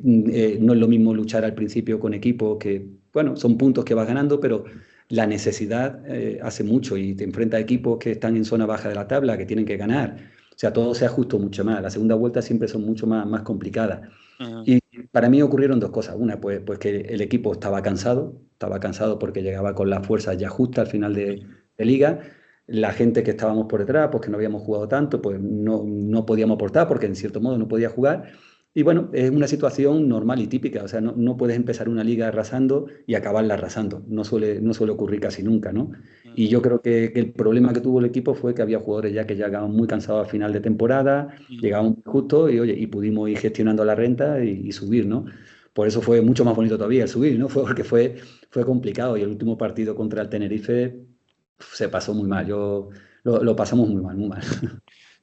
no es lo mismo luchar al principio con equipos que, bueno, son puntos que vas ganando, pero la necesidad hace mucho y te enfrentas a equipos que están en zona baja de la tabla, que tienen que ganar. O sea, todo se ajustó mucho más. La segunda vuelta siempre son mucho más complicadas. Y para mí ocurrieron dos cosas. Una, pues que el equipo estaba cansado porque llegaba con las fuerzas ya justas al final de liga. La gente que estábamos por detrás, pues que no habíamos jugado tanto, pues no podíamos aportar porque en cierto modo no podía jugar. Y bueno, es una situación normal y típica, o sea, no puedes empezar una liga arrasando y acabarla arrasando, no suele ocurrir casi nunca, ¿no? Y yo creo que el problema que tuvo el equipo fue que había jugadores ya que llegaban muy cansados a final de temporada, llegaban muy justo y, oye, y pudimos ir gestionando la renta y subir, ¿no? Por eso fue mucho más bonito todavía el subir, ¿no? Porque fue complicado y el último partido contra el Tenerife se pasó muy mal, lo pasamos muy mal, muy mal.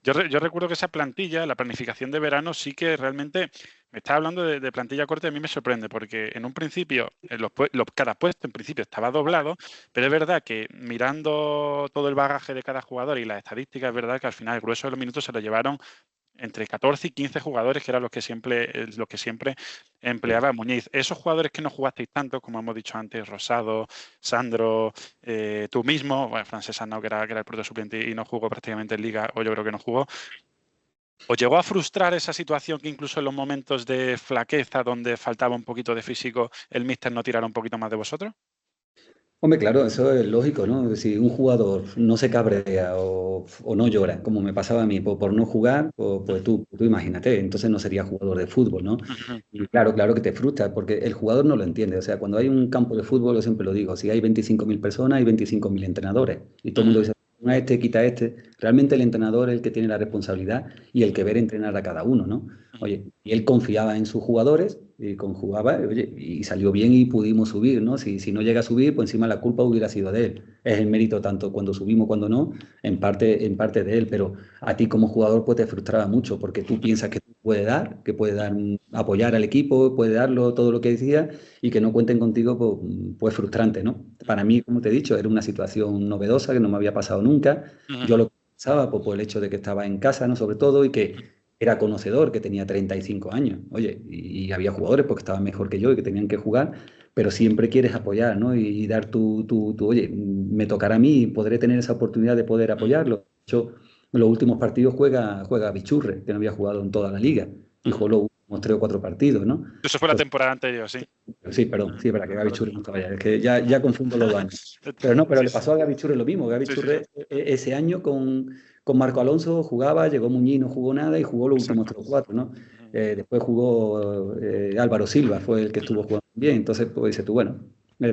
Yo recuerdo que esa plantilla, la planificación de verano, sí que realmente me está hablando de plantilla corta y a mí me sorprende, porque en un principio, cada puesto en principio estaba doblado, pero es verdad que mirando todo el bagaje de cada jugador y las estadísticas, es verdad que al final el grueso de los minutos se lo llevaron entre 14 y 15 jugadores, que eran los que siempre empleaba Muñiz. Esos jugadores que no jugasteis tanto, como hemos dicho antes, Rosado, Sandro, tú mismo, bueno, Francesc Arnau, que era el proto suplente y no jugó prácticamente en Liga, o yo creo que no jugó. ¿Os llegó a frustrar esa situación que incluso en los momentos de flaqueza, donde faltaba un poquito de físico, el míster no tirara un poquito más de vosotros? Hombre, claro, eso es lógico, ¿no? Si un jugador no se cabrea o no llora, como me pasaba a mí, por no jugar, pues tú imagínate, entonces no sería jugador de fútbol, ¿no? Y claro que te frustra, porque el jugador no lo entiende. O sea, cuando hay un campo de fútbol, yo siempre lo digo, si hay 25.000 personas, hay 25.000 entrenadores. Y todo el mundo dice, a este, quita a este. Realmente el entrenador es el que tiene la responsabilidad y el que ver entrenar a cada uno, ¿no? Oye, y él confiaba en sus jugadores y conjugaba, oye, y salió bien y pudimos subir, ¿no? Si no llega a subir, pues encima la culpa hubiera sido de él. Es el mérito tanto cuando subimos, cuando no, en parte de él, pero a ti como jugador pues te frustraba mucho porque tú piensas que puede dar, apoyar al equipo, puede darlo todo lo que decía y que no cuenten contigo, pues frustrante, ¿no? Para mí, como te he dicho, era una situación novedosa que no me había pasado nunca. Yo lo pensaba pues, por el hecho de que estaba en casa, ¿no? Sobre todo, y que era conocedor, que tenía 35 años, oye, y había jugadores porque estaban mejor que yo y que tenían que jugar, pero siempre quieres apoyar, ¿no? Y dar oye, me tocará a mí, podré tener esa oportunidad de poder apoyarlo. De hecho, en los últimos partidos juega Bichurre, que no había jugado en toda la liga, y jugó los últimos 3 o 4 partidos, ¿no? Eso fue la temporada anterior, sí. Sí, perdón, sí, para que Gaby Churre no estaba ya, es que ya confundo los años. Pero le pasó a Gaby Churre lo mismo. Gaby Churre ese año con Marco Alonso jugaba, llegó Muñiz, no jugó nada y jugó los últimos 3 o 4, ¿no? Después jugó Álvaro Silva, fue el que estuvo jugando bien. Entonces, pues dices tú, bueno,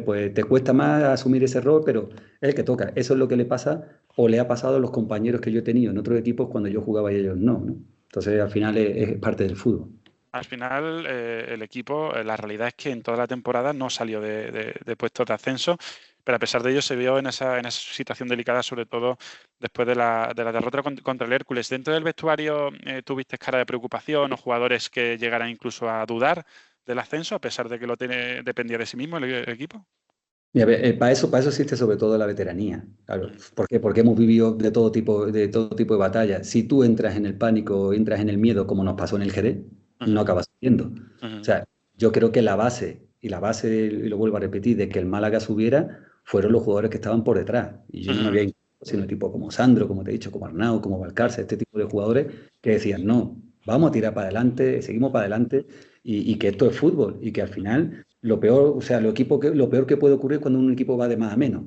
pues te cuesta más asumir ese rol, pero es el que toca. Eso es lo que le pasa o le ha pasado a los compañeros que yo he tenido en otros equipos cuando yo jugaba y ellos no, ¿no? Entonces, al final es parte del fútbol. Al final, el equipo, la realidad es que en toda la temporada no salió de puestos de ascenso, pero a pesar de ello se vio en esa situación delicada, sobre todo después de la derrota contra el Hércules. ¿Dentro del vestuario tuviste cara de preocupación o jugadores que llegaran incluso a dudar del ascenso, a pesar de que dependía de sí mismo el equipo? Mira, para eso existe sobre todo la veteranía. Claro. ¿Por qué? Porque hemos vivido de todo tipo de batallas. Si tú entras en el pánico, entras en el miedo, como nos pasó en el Jerez, no acabas subiendo. O sea, yo creo que la base, y lo vuelvo a repetir, de que el Málaga subiera, fueron los jugadores que estaban por detrás. Y yo no me había incluido, sino tipo como Sandro, como te he dicho, como Arnau, como Valcarce, este tipo de jugadores que decían, no, vamos a tirar para adelante, seguimos para adelante. y que esto es fútbol y que al final lo peor, o sea, lo peor que puede ocurrir es cuando un equipo va de más a menos.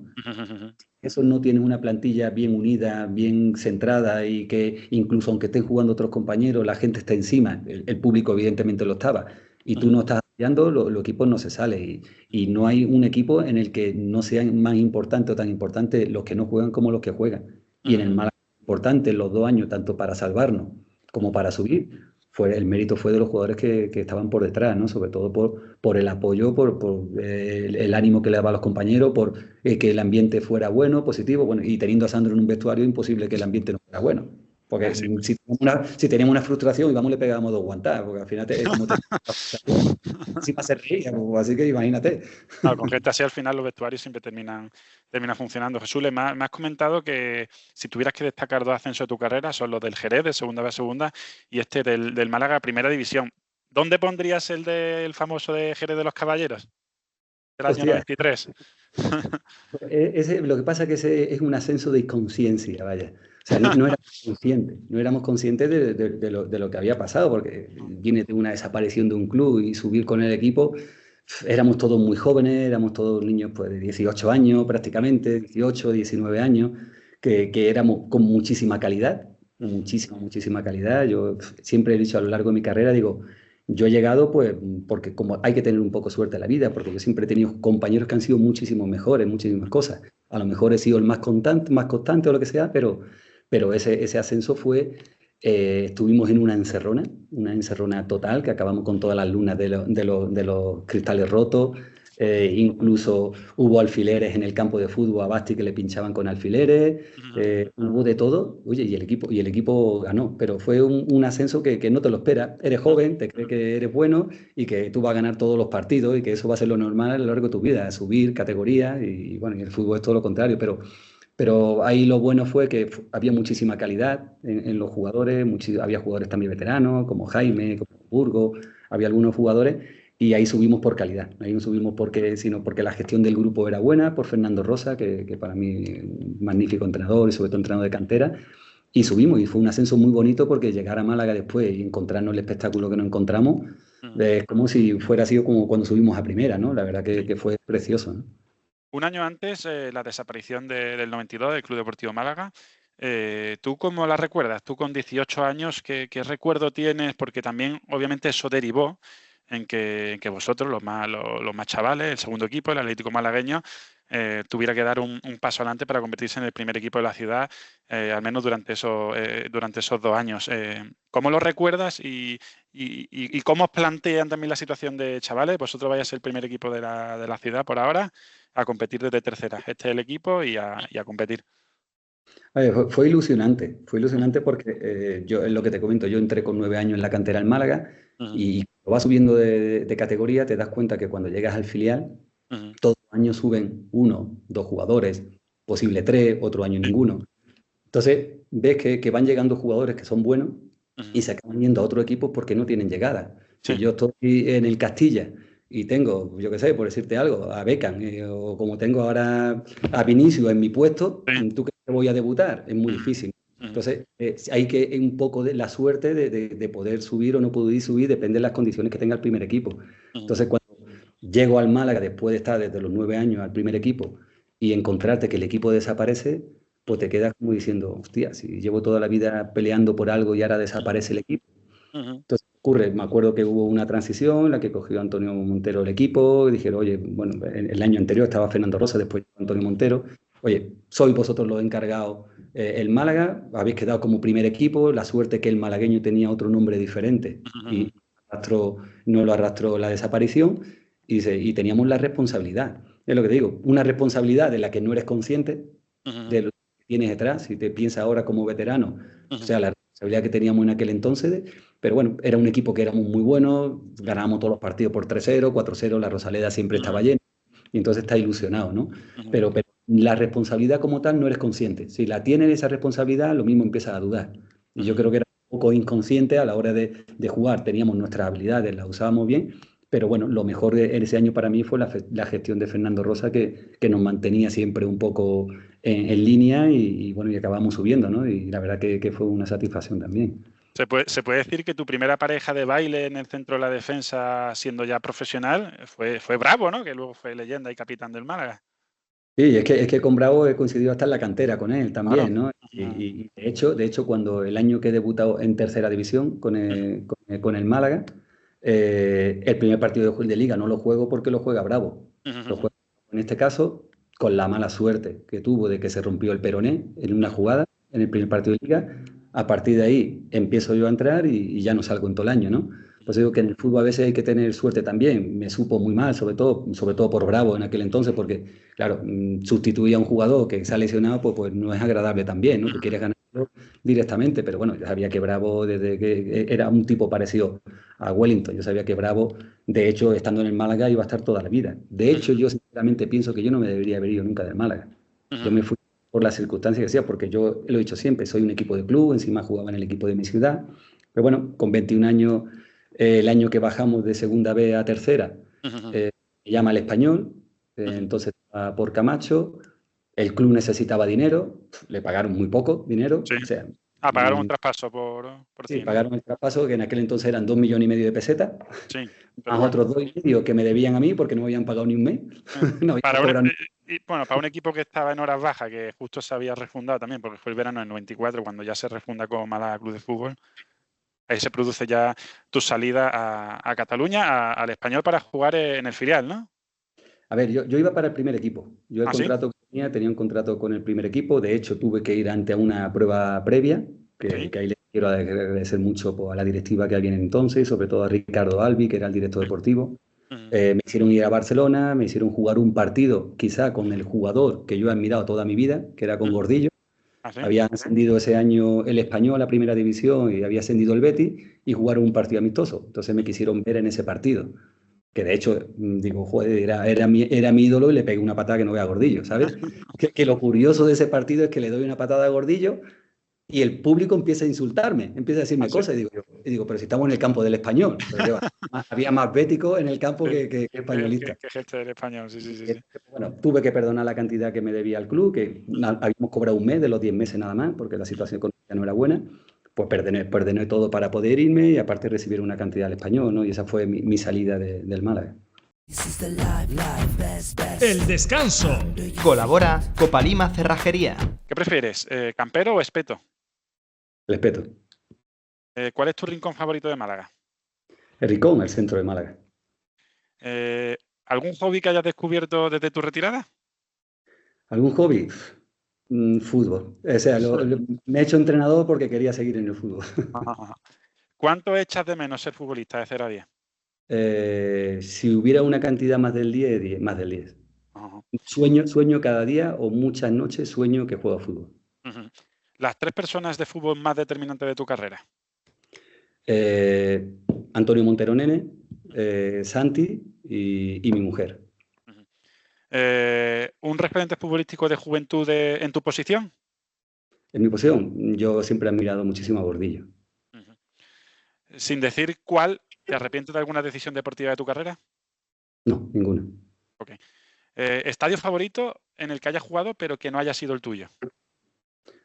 Eso no tiene una plantilla bien unida, bien centrada y que incluso aunque estén jugando otros compañeros, la gente está encima, el público evidentemente lo estaba, y tú no estás apoyando, los equipos no se salen y no hay un equipo en el que no sean más importantes o tan importantes los que no juegan como los que juegan. Y en el Málaga, importante los 2 años, tanto para salvarnos como para subir, el mérito fue de los jugadores que estaban por detrás, ¿no? Sobre todo por el apoyo, por el ánimo que le daba a los compañeros, por que el ambiente fuera bueno, positivo, bueno, y teniendo a Sandro en un vestuario, imposible que el ambiente no fuera bueno. Porque si teníamos una frustración, íbamos y le pegábamos 2 guantadas, porque al final encima se reía, pues, así que imagínate. Claro, con gente así al final los vestuarios siempre terminan funcionando. Jesús, me has comentado que si tuvieras que destacar 2 ascensos de tu carrera son los del Jerez, de segunda B a segunda, y este del Málaga, primera división. ¿Dónde pondrías el del famoso de Jerez de los Caballeros? Del año 93. Lo que pasa es que ese es un ascenso de inconsciencia, vaya. O sea, no éramos conscientes de lo que había pasado, porque viene de una desaparición de un club y subir con el equipo, éramos todos muy jóvenes, éramos todos niños pues, de 18 años prácticamente, 18, 19 años, que éramos con muchísima calidad, muchísima calidad. Yo siempre he dicho a lo largo de mi carrera, digo, yo he llegado pues porque como hay que tener un poco suerte en la vida, porque yo siempre he tenido compañeros que han sido muchísimo mejores, muchísimas cosas. A lo mejor he sido el más constante o lo que sea, pero ese ascenso fue, estuvimos en una encerrona total, que acabamos con todas las lunas de los cristales rotos, incluso hubo alfileres en el campo de fútbol a Basti que le pinchaban con alfileres, hubo de todo, oye, y el equipo ganó, pero fue un ascenso que no te lo esperas, eres joven, te crees que eres bueno y que tú vas a ganar todos los partidos y que eso va a ser lo normal a lo largo de tu vida, subir categorías y bueno, y el fútbol es todo lo contrario, pero ahí lo bueno fue que había muchísima calidad en los jugadores, había jugadores también veteranos, como Jaime, como Burgo, había algunos jugadores, y ahí subimos por calidad. Ahí no subimos sino porque la gestión del grupo era buena, por Fernando Rosa, que para mí un magnífico entrenador y sobre todo entrenador de cantera, y subimos, y fue un ascenso muy bonito porque llegar a Málaga después y encontrarnos el espectáculo que nos encontramos, es como si fuera sido como cuando subimos a primera, ¿no? La verdad que fue precioso, ¿no? Un año antes, la desaparición del 92 del Club Deportivo Málaga. ¿Tú cómo la recuerdas? Tú con 18 años, ¿qué recuerdo tienes? Porque también, obviamente, eso derivó en que vosotros, los más chavales, el segundo equipo, el Atlético Malagueño, tuviera que dar un paso adelante para convertirse en el primer equipo de la ciudad, al menos durante esos 2 años. ¿Cómo lo recuerdas y cómo os plantean también la situación de chavales? Vosotros vais a ser el primer equipo de la ciudad por ahora, a competir desde tercera. Este es el equipo y a competir. Fue ilusionante porque yo, es lo que te comento, yo entré con 9 años en la cantera en Málaga y cuando vas subiendo de categoría te das cuenta que cuando llegas al filial, todos los años suben 1, 2 jugadores, posible 3, otro año ninguno. Entonces ves que van llegando jugadores que son buenos y se acaban yendo a otro equipo porque no tienen llegada. Si yo estoy en el Castilla y tengo, yo qué sé, por decirte algo, a Beckham, o como tengo ahora a Vinicius en mi puesto, ¿tú crees que voy a debutar? Es muy difícil. Entonces, hay que un poco de la suerte de poder subir o no poder subir, depende de las condiciones que tenga el primer equipo. Entonces, cuando llego al Málaga después de estar desde los 9 años al primer equipo y encontrarte que el equipo desaparece, pues te quedas como diciendo, hostia, si llevo toda la vida peleando por algo y ahora desaparece el equipo. Entonces, me acuerdo que hubo una transición en la que cogió Antonio Montero el equipo y dijeron, oye, bueno, el año anterior estaba Fernando Rosa, después Antonio Montero, oye, sois vosotros los encargados, el Málaga, habéis quedado como primer equipo, la suerte que el malagueño tenía otro nombre diferente y no lo arrastró la desaparición y teníamos la responsabilidad. Es lo que te digo, una responsabilidad de la que no eres consciente de lo que tienes detrás, si te piensas ahora como veterano, o sea, la responsabilidad que teníamos en aquel entonces, pero bueno, era un equipo que éramos muy buenos, ganábamos todos los partidos por 3-0, 4-0, la Rosaleda siempre estaba llena, y entonces está ilusionado, ¿no? Pero la responsabilidad como tal no eres consciente. Si la tienes esa responsabilidad, lo mismo empiezas a dudar. Y yo creo que era un poco inconsciente a la hora de jugar. Teníamos nuestras habilidades, las usábamos bien, pero bueno, lo mejor en ese año para mí fue la gestión de Fernando Rosa, que nos mantenía siempre un poco en línea y bueno, y acabamos subiendo, ¿no? Y la verdad que fue una satisfacción también. ¿Se puede decir que tu primera pareja de baile en el centro de la defensa, siendo ya profesional, fue Bravo, ¿no? Que luego fue leyenda y capitán del Málaga. Sí, es que con Bravo he coincidido hasta en la cantera con él Claro. también, ¿no? Y de hecho, cuando el año que he debutado en tercera división con el Málaga, el primer partido de Liga no lo juego porque lo juega Bravo. Lo juego, en este caso, con la mala suerte que tuvo de que se rompió el peroné en una jugada en el primer partido de Liga. A partir de ahí empiezo yo a entrar y ya no salgo en todo el año, ¿no? Pues digo que en el fútbol a veces hay que tener suerte también. Me supo muy mal, sobre todo por Bravo en aquel entonces, porque, claro, sustituir a un jugador que se ha lesionado, pues no es agradable también, ¿no? Tú quieres ganarlo directamente, pero bueno, yo sabía que Bravo, desde que era un tipo parecido a Wellington, yo sabía que Bravo, de hecho, estando en el Málaga, iba a estar toda la vida. De hecho, yo sinceramente pienso que yo no me debería haber ido nunca del Málaga. Yo me fui por las circunstancias que sea, porque yo lo he dicho siempre, soy un equipo de club, encima jugaba en el equipo de mi ciudad, pero bueno, con 21 años, el año que bajamos de segunda B a tercera, me llama el Español, entonces por Camacho, el club necesitaba dinero, le pagaron muy poco dinero, Sí. o sea, Pagaron un traspaso por sí, ti, ¿no? pagaron el traspaso, que en aquel entonces eran 2,5 millones de pesetas, Sí, más pero bueno. otros 2,5 que me debían a mí porque no me habían pagado ni un mes. No habían Para cobrado ni- para un equipo que estaba en horas bajas, que justo se había refundado también, porque fue el verano del 94, cuando ya se refunda como Málaga Club de Fútbol, ahí se produce ya tu salida a Cataluña, al Español, para jugar en el filial, ¿no? A ver, yo iba para el primer equipo. Yo el ¿Ah, sí? contrato que tenía un contrato con el primer equipo. De hecho, tuve que ir ante una prueba previa, Sí. que ahí le quiero agradecer mucho pues, a la directiva que había entonces, y sobre todo a Ricardo Albi, que era el director deportivo. Me hicieron ir a Barcelona, me hicieron jugar un partido, quizá con el jugador que yo he admirado toda mi vida, que era con Gordillo. ¿Ah, sí? Había ascendido ese año el Español a primera división y había ascendido el Betis y jugaron un partido amistoso. Entonces me quisieron ver en ese partido. Que de hecho, digo, joder, era mi ídolo y le pegué una patada que no vea a Gordillo, ¿sabes? Que lo curioso de ese partido es que le doy una patada a Gordillo y el público empieza a insultarme, empieza a decirme ¿Ah, sí? cosas. Y digo, pero si estamos en el campo del Español. Pero, ¿qué va? Había más béticos en el campo que españolistas. Que gente del Español, sí. Bueno, tuve que perdonar la cantidad que me debía al club, que habíamos cobrado un mes de los 10 meses nada más, porque la situación económica no era buena. Pues perdoné todo para poder irme y aparte recibir una cantidad al Español, ¿no? Y esa fue mi salida del Málaga. El descanso. Colabora Copa Lima Cerrajería. ¿Qué prefieres, campero o espeto? Respeto. ¿Cuál es tu rincón favorito de Málaga? El Ricón, el centro de Málaga. ¿Algún hobby que hayas descubierto desde tu retirada? ¿Algún hobby? Fútbol. O sea, me he hecho entrenador porque quería seguir en el fútbol. ¿Cuánto echas de menos ser futbolista de 0 a 10? Si hubiera una cantidad más del 10, más del 10. Ajá. Sueño cada día o muchas noches sueño que juego a fútbol. Ujú. Las 3 personas de fútbol más determinantes de tu carrera. Antonio Montero Nene, Santi y mi mujer. ¿Un referente futbolístico de juventud en tu posición? En mi posición, yo siempre he admirado muchísimo a Gordillo. Sin decir cuál, ¿te arrepientes de alguna decisión deportiva de tu carrera? No, ninguna. Okay. ¿Estadio favorito en el que hayas jugado pero que no haya sido el tuyo?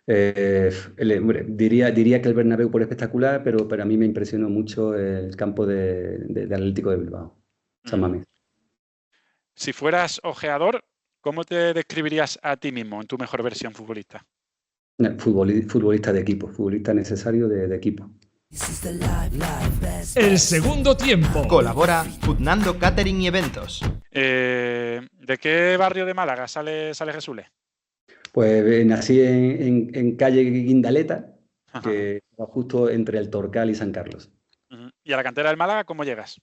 Hombre, diría que el Bernabéu por espectacular, pero a mí me impresionó mucho el campo de Atlético de Bilbao, San Mamés. Si fueras ojeador, ¿cómo te describirías a ti mismo en tu mejor versión futbolista? Futbolista de equipo, futbolista necesario de equipo. El segundo tiempo. Colabora Futnando Catering y Eventos. ¿De qué barrio de Málaga sale Jesús? Pues nací en calle Guindaleta, que estaba justo entre el Torcal y San Carlos. ¿Y a la cantera del Málaga cómo llegas?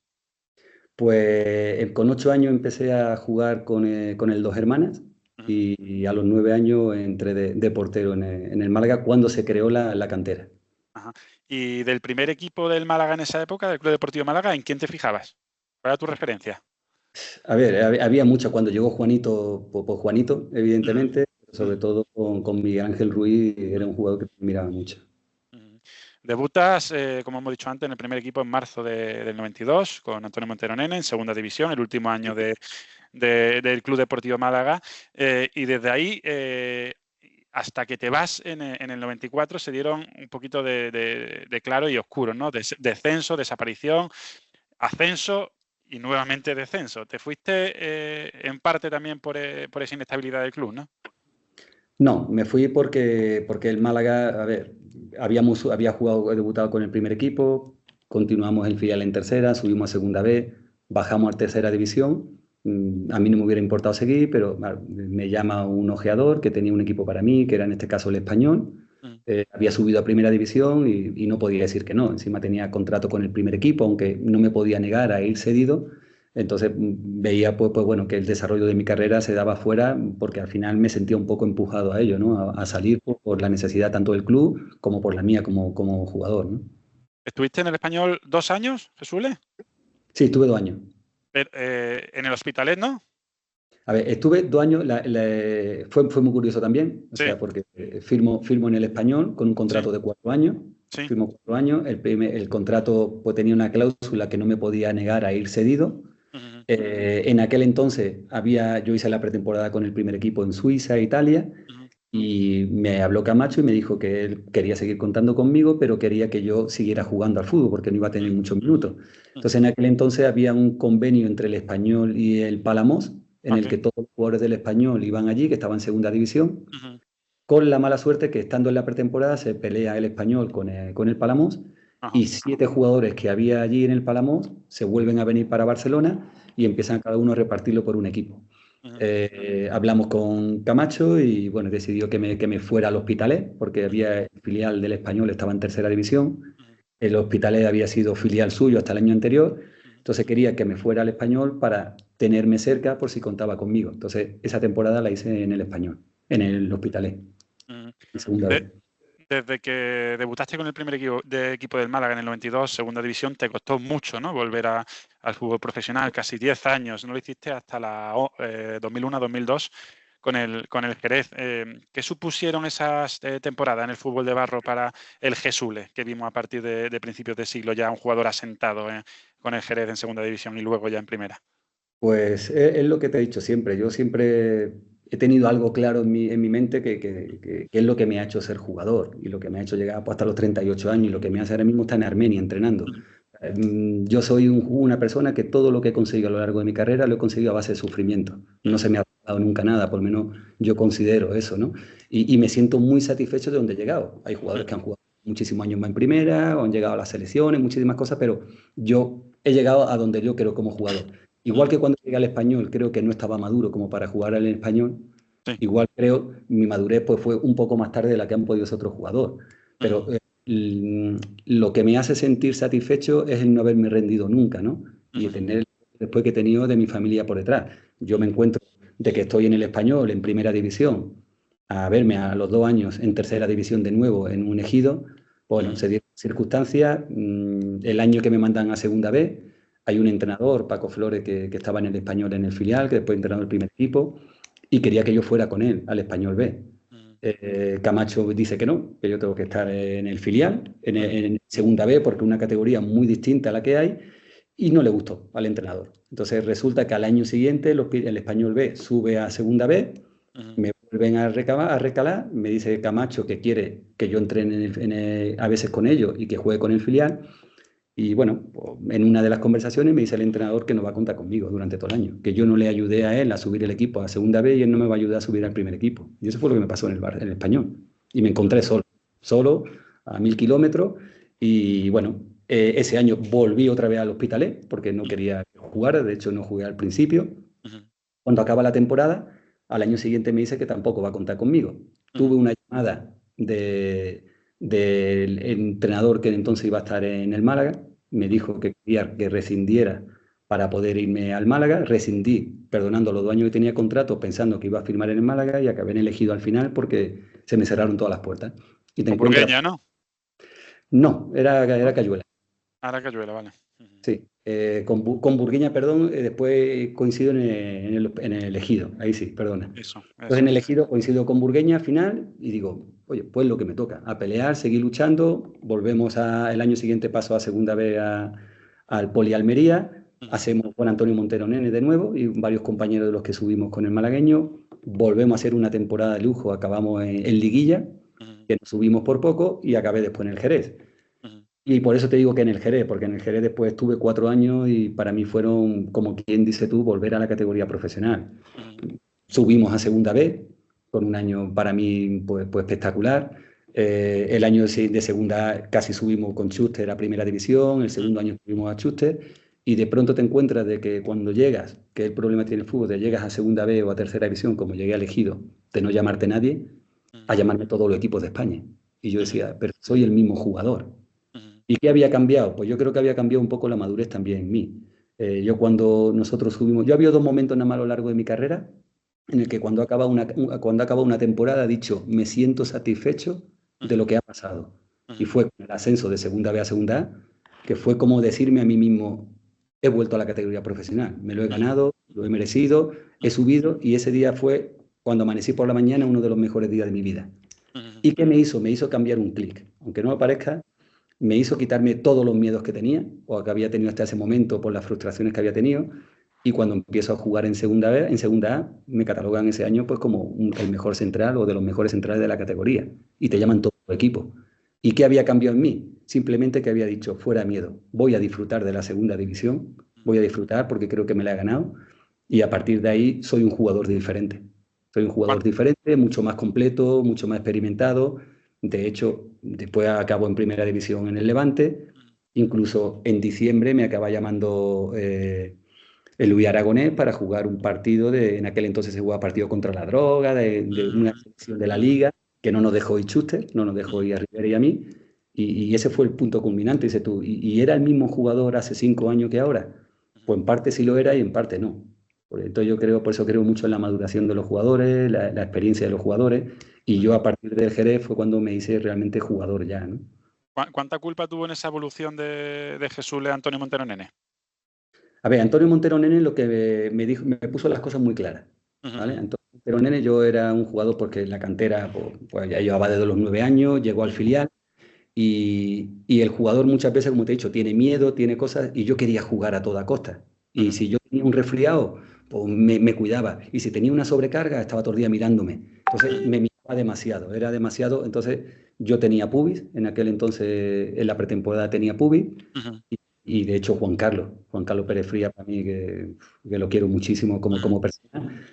Pues con 8 años empecé a jugar con el Dos Hermanas y a los 9 años entré de portero en el Málaga cuando se creó la cantera. Ajá. ¿Y del primer equipo del Málaga en esa época, del Club Deportivo Málaga, en quién te fijabas? ¿Cuál era tu referencia? A ver, había mucho. Cuando llegó Juanito, pues Juanito, evidentemente, sobre todo con Miguel Ángel Ruiz, era un jugador que miraba mucho. Debutas, como hemos dicho antes, en el primer equipo en marzo del 92 con Antonio Montero Nene en segunda división, el último año del Club Deportivo Málaga. Y desde ahí hasta que te vas en el 94 se dieron un poquito de claro y oscuro, ¿no? Descenso, desaparición, ascenso y nuevamente descenso. Te fuiste en parte también por esa inestabilidad del club, ¿no? No, me fui porque el Málaga, a ver, había jugado, debutado con el primer equipo, continuamos el filial en tercera, subimos a segunda B, bajamos a tercera división. A mí no me hubiera importado seguir, pero me llama un ojeador que tenía un equipo para mí, que era en este caso el Español. Había subido a primera división y no podía decir que no. Encima tenía contrato con el primer equipo, aunque no me podía negar a ir cedido. Entonces veía pues bueno, que el desarrollo de mi carrera se daba fuera porque al final me sentía un poco empujado a ello, ¿no? A salir por la necesidad tanto del club como por la mía como jugador, ¿no? ¿Estuviste en el Español 2 años, Jesús? Sí, estuve 2 años. Pero, ¿en el Hospitalet, no? A ver, estuve 2 años, fue muy curioso también, o Sí. sea, porque firmo en el Español con un contrato de 4 años, Sí. firmo 4 años, el contrato pues, tenía una cláusula que no me podía negar a ir cedido. Ujú. En aquel entonces yo hice la pretemporada con el primer equipo en Suiza e Italia Ujú. y me habló Camacho y me dijo que él quería seguir contando conmigo, pero quería que yo siguiera jugando al fútbol porque no iba a tener muchos minutos. Entonces en aquel entonces había un convenio entre el Español y el Palamós en el que todos los jugadores del Español iban allí, que estaban en segunda división, con la mala suerte que estando en la pretemporada se pelea el Español con el Palamós y 7 jugadores que había allí en el Palamós se vuelven a venir para Barcelona y empiezan cada uno a repartirlo por un equipo. Hablamos con Camacho y bueno, decidió que me fuera al Hospitalet porque había el filial del Español, estaba en tercera división. El Hospitalet había sido filial suyo hasta el año anterior. Entonces quería que me fuera al Español para tenerme cerca por si contaba conmigo. Entonces esa temporada la hice en el Español, en el Hospitalet, en segunda vez. Desde que debutaste con el primer equipo del Málaga en el 92, segunda división, te costó mucho, ¿no? Volver al fútbol profesional, casi 10 años. No lo hiciste hasta la 2001-2002 con el Jerez. ¿Qué supusieron esas temporadas en el fútbol de barro para el Jesule, que vimos a partir de principios de siglo, ya un jugador asentado con el Jerez en segunda división y luego ya en primera? Pues es lo que te he dicho siempre. Yo siempre he tenido algo claro en mi mente que es lo que me ha hecho ser jugador y lo que me ha hecho llegar pues, hasta los 38 años y lo que me hace ahora mismo estar en Armenia entrenando. Yo soy una persona que todo lo que he conseguido a lo largo de mi carrera lo he conseguido a base de sufrimiento. No se me ha dado nunca nada, por lo menos yo considero eso, ¿no? Y me siento muy satisfecho de donde he llegado. Hay jugadores que han jugado muchísimos años más en primera, o han llegado a las selecciones, muchísimas cosas, pero yo he llegado a donde yo quiero como jugador. Igual que cuando llegué al Español creo que no estaba maduro como para jugar al Español, igual creo mi madurez pues, fue un poco más tarde de la que han podido ser otros jugadores. Pero lo que me hace sentir satisfecho es el no haberme rendido nunca, ¿no? Y tener después que he tenido de mi familia por detrás. Yo me encuentro de que estoy en el Español, en primera división, a verme a los 2 años en tercera división de nuevo en un ejido. Bueno, se dieron circunstancias. El año que me mandan a segunda B, hay un entrenador, Paco Flores, que estaba en el Español en el filial, que después entrenó el primer equipo, y quería que yo fuera con él al Español B. Camacho dice que no, que yo tengo que estar en el filial, en segunda B, porque es una categoría muy distinta a la que hay, y no le gustó al entrenador. Entonces resulta que al año siguiente el Español B sube a segunda B, me vuelven a recalar, me dice Camacho que quiere que yo entrene a veces con ellos y que juegue con el filial. Y bueno, en una de las conversaciones me dice el entrenador que no va a contar conmigo durante todo el año, que yo no le ayudé a él a subir el equipo a segunda B y él no me va a ayudar a subir al primer equipo. Y eso fue lo que me pasó en el Español. Y me encontré solo a 1000 kilómetros. Y bueno, ese año volví otra vez al Hospitalet porque no quería jugar, de hecho no jugué al principio. Cuando acaba la temporada, al año siguiente me dice que tampoco va a contar conmigo. Tuve una llamada del entrenador que entonces iba a estar en el Málaga, me dijo que quería que rescindiera para poder irme al Málaga, rescindí, perdonando los 2 años que tenía contrato, pensando que iba a firmar en el Málaga y acabé elegido al final porque se me cerraron todas las puertas. Y te encuentras... Burgueña, ¿no? No, era Cayuela. Era Cayuela, vale. Sí, con Burgueña, perdón, después coincido en el Ejido, ahí sí, perdona. Entonces en el Ejido coincido con Burgueña al final y digo, oye, pues lo que me toca, a pelear, seguir luchando, volvemos el año siguiente paso a segunda vez al Poli Almería, hacemos Juan Antonio Montero Nene de nuevo y varios compañeros de los que subimos con el malagueño, volvemos a hacer una temporada de lujo, acabamos en liguilla, que nos subimos por poco y acabé después en el Jerez. Y por eso te digo que en el Jerez, porque en el Jerez después estuve 4 años y para mí fueron, como quien dice tú, volver a la categoría profesional. Subimos a Segunda B, con un año para mí pues espectacular. El año de Segunda A casi subimos con Chúster a Primera División, el segundo año subimos a Chúster, y de pronto te encuentras de que cuando llegas, que el problema tiene el fútbol, de llegas a Segunda B o a Tercera División, como llegué a Elegido, de no llamarte nadie, a llamarme todos los equipos de España. Y yo decía, pero soy el mismo jugador. ¿Y qué había cambiado? Pues yo creo que había cambiado un poco la madurez también en mí. Yo cuando nosotros subimos, yo había 2 momentos nada más a lo largo de mi carrera, en el que cuando acaba una temporada he dicho, me siento satisfecho de lo que ha pasado. Y fue el ascenso de Segunda B a Segunda A, que fue como decirme a mí mismo, he vuelto a la categoría profesional, me lo he ganado, lo he merecido, he subido, y ese día fue, cuando amanecí por la mañana, uno de los mejores días de mi vida. ¿Y qué me hizo? Me hizo cambiar un clic. Aunque no me parezca, me hizo quitarme todos los miedos que tenía, o que había tenido hasta ese momento por las frustraciones que había tenido, y cuando empiezo a jugar en Segunda B, en Segunda A, me catalogan ese año pues como el mejor central o de los mejores centrales de la categoría, y te llaman todo el equipo. ¿Y qué había cambiado en mí? Simplemente que había dicho, fuera miedo, voy a disfrutar de la Segunda División, voy a disfrutar porque creo que me la he ganado, y a partir de ahí soy un jugador diferente. Soy un jugador diferente, mucho más completo, mucho más experimentado. De hecho, después acabo en Primera División en el Levante. Incluso en diciembre me acaba llamando el Luis Aragonés para jugar un partido, en aquel entonces se jugaba partido contra la droga, de una selección de la Liga, que no nos dejó ir Chúster, no nos dejó ir a Rivera y a mí. Y ese fue el punto culminante, dices tú. ¿Y era el mismo jugador hace 5 años que ahora? Pues en parte sí lo era y en parte no. Por eso creo mucho en la maduración de los jugadores, la experiencia de los jugadores, y yo a partir del Jerez fue cuando me hice realmente jugador ya, ¿no? ¿Cuánta culpa tuvo en esa evolución de Jesús Antonio Montero Nene? A ver, Antonio Montero Nene lo que me dijo, me puso las cosas muy claras, ¿vale? Antonio Montero Nene, yo era un jugador porque en la cantera pues ya llevaba desde los 9 años, llegó al filial, y el jugador muchas veces, como te he dicho, tiene miedo, tiene cosas, y yo quería jugar a toda costa. Y si yo tenía un resfriado, pues me cuidaba. Y si tenía una sobrecarga, estaba todo el día mirándome. Entonces me miraba demasiado, era demasiado. Entonces yo tenía pubis, en aquel entonces en la pretemporada tenía pubis. Y de hecho Juan Carlos Pérez Fría, para mí, que lo quiero muchísimo como persona,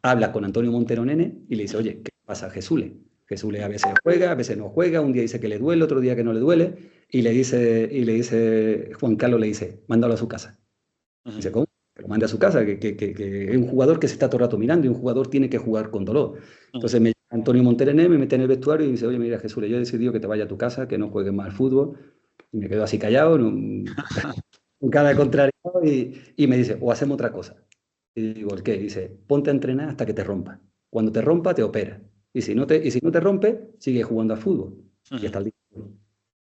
habla con Antonio Montero Nene y le dice, oye, ¿qué pasa a Jesús? Jesús a veces juega, a veces no juega, un día dice que le duele, otro día que no le duele, y le dice Juan Carlos, le dice, mándalo a su casa. Dice, ¿cómo? Que lo mande a su casa, que es un jugador que se está todo el rato mirando y un jugador tiene que jugar con dolor. Entonces me llama Antonio Montero Nene, me mete en el vestuario y dice, oye, mira, Jesús, yo he decidido que te vaya a tu casa, que no juegues más al fútbol. Y me quedo así callado, con cara de contrario, y me dice, o hacemos otra cosa. Y digo, ¿el qué? Dice, ponte a entrenar hasta que te rompa. Cuando te rompa, te opera. Y si no te rompe, sigue jugando al fútbol. Y hasta el día.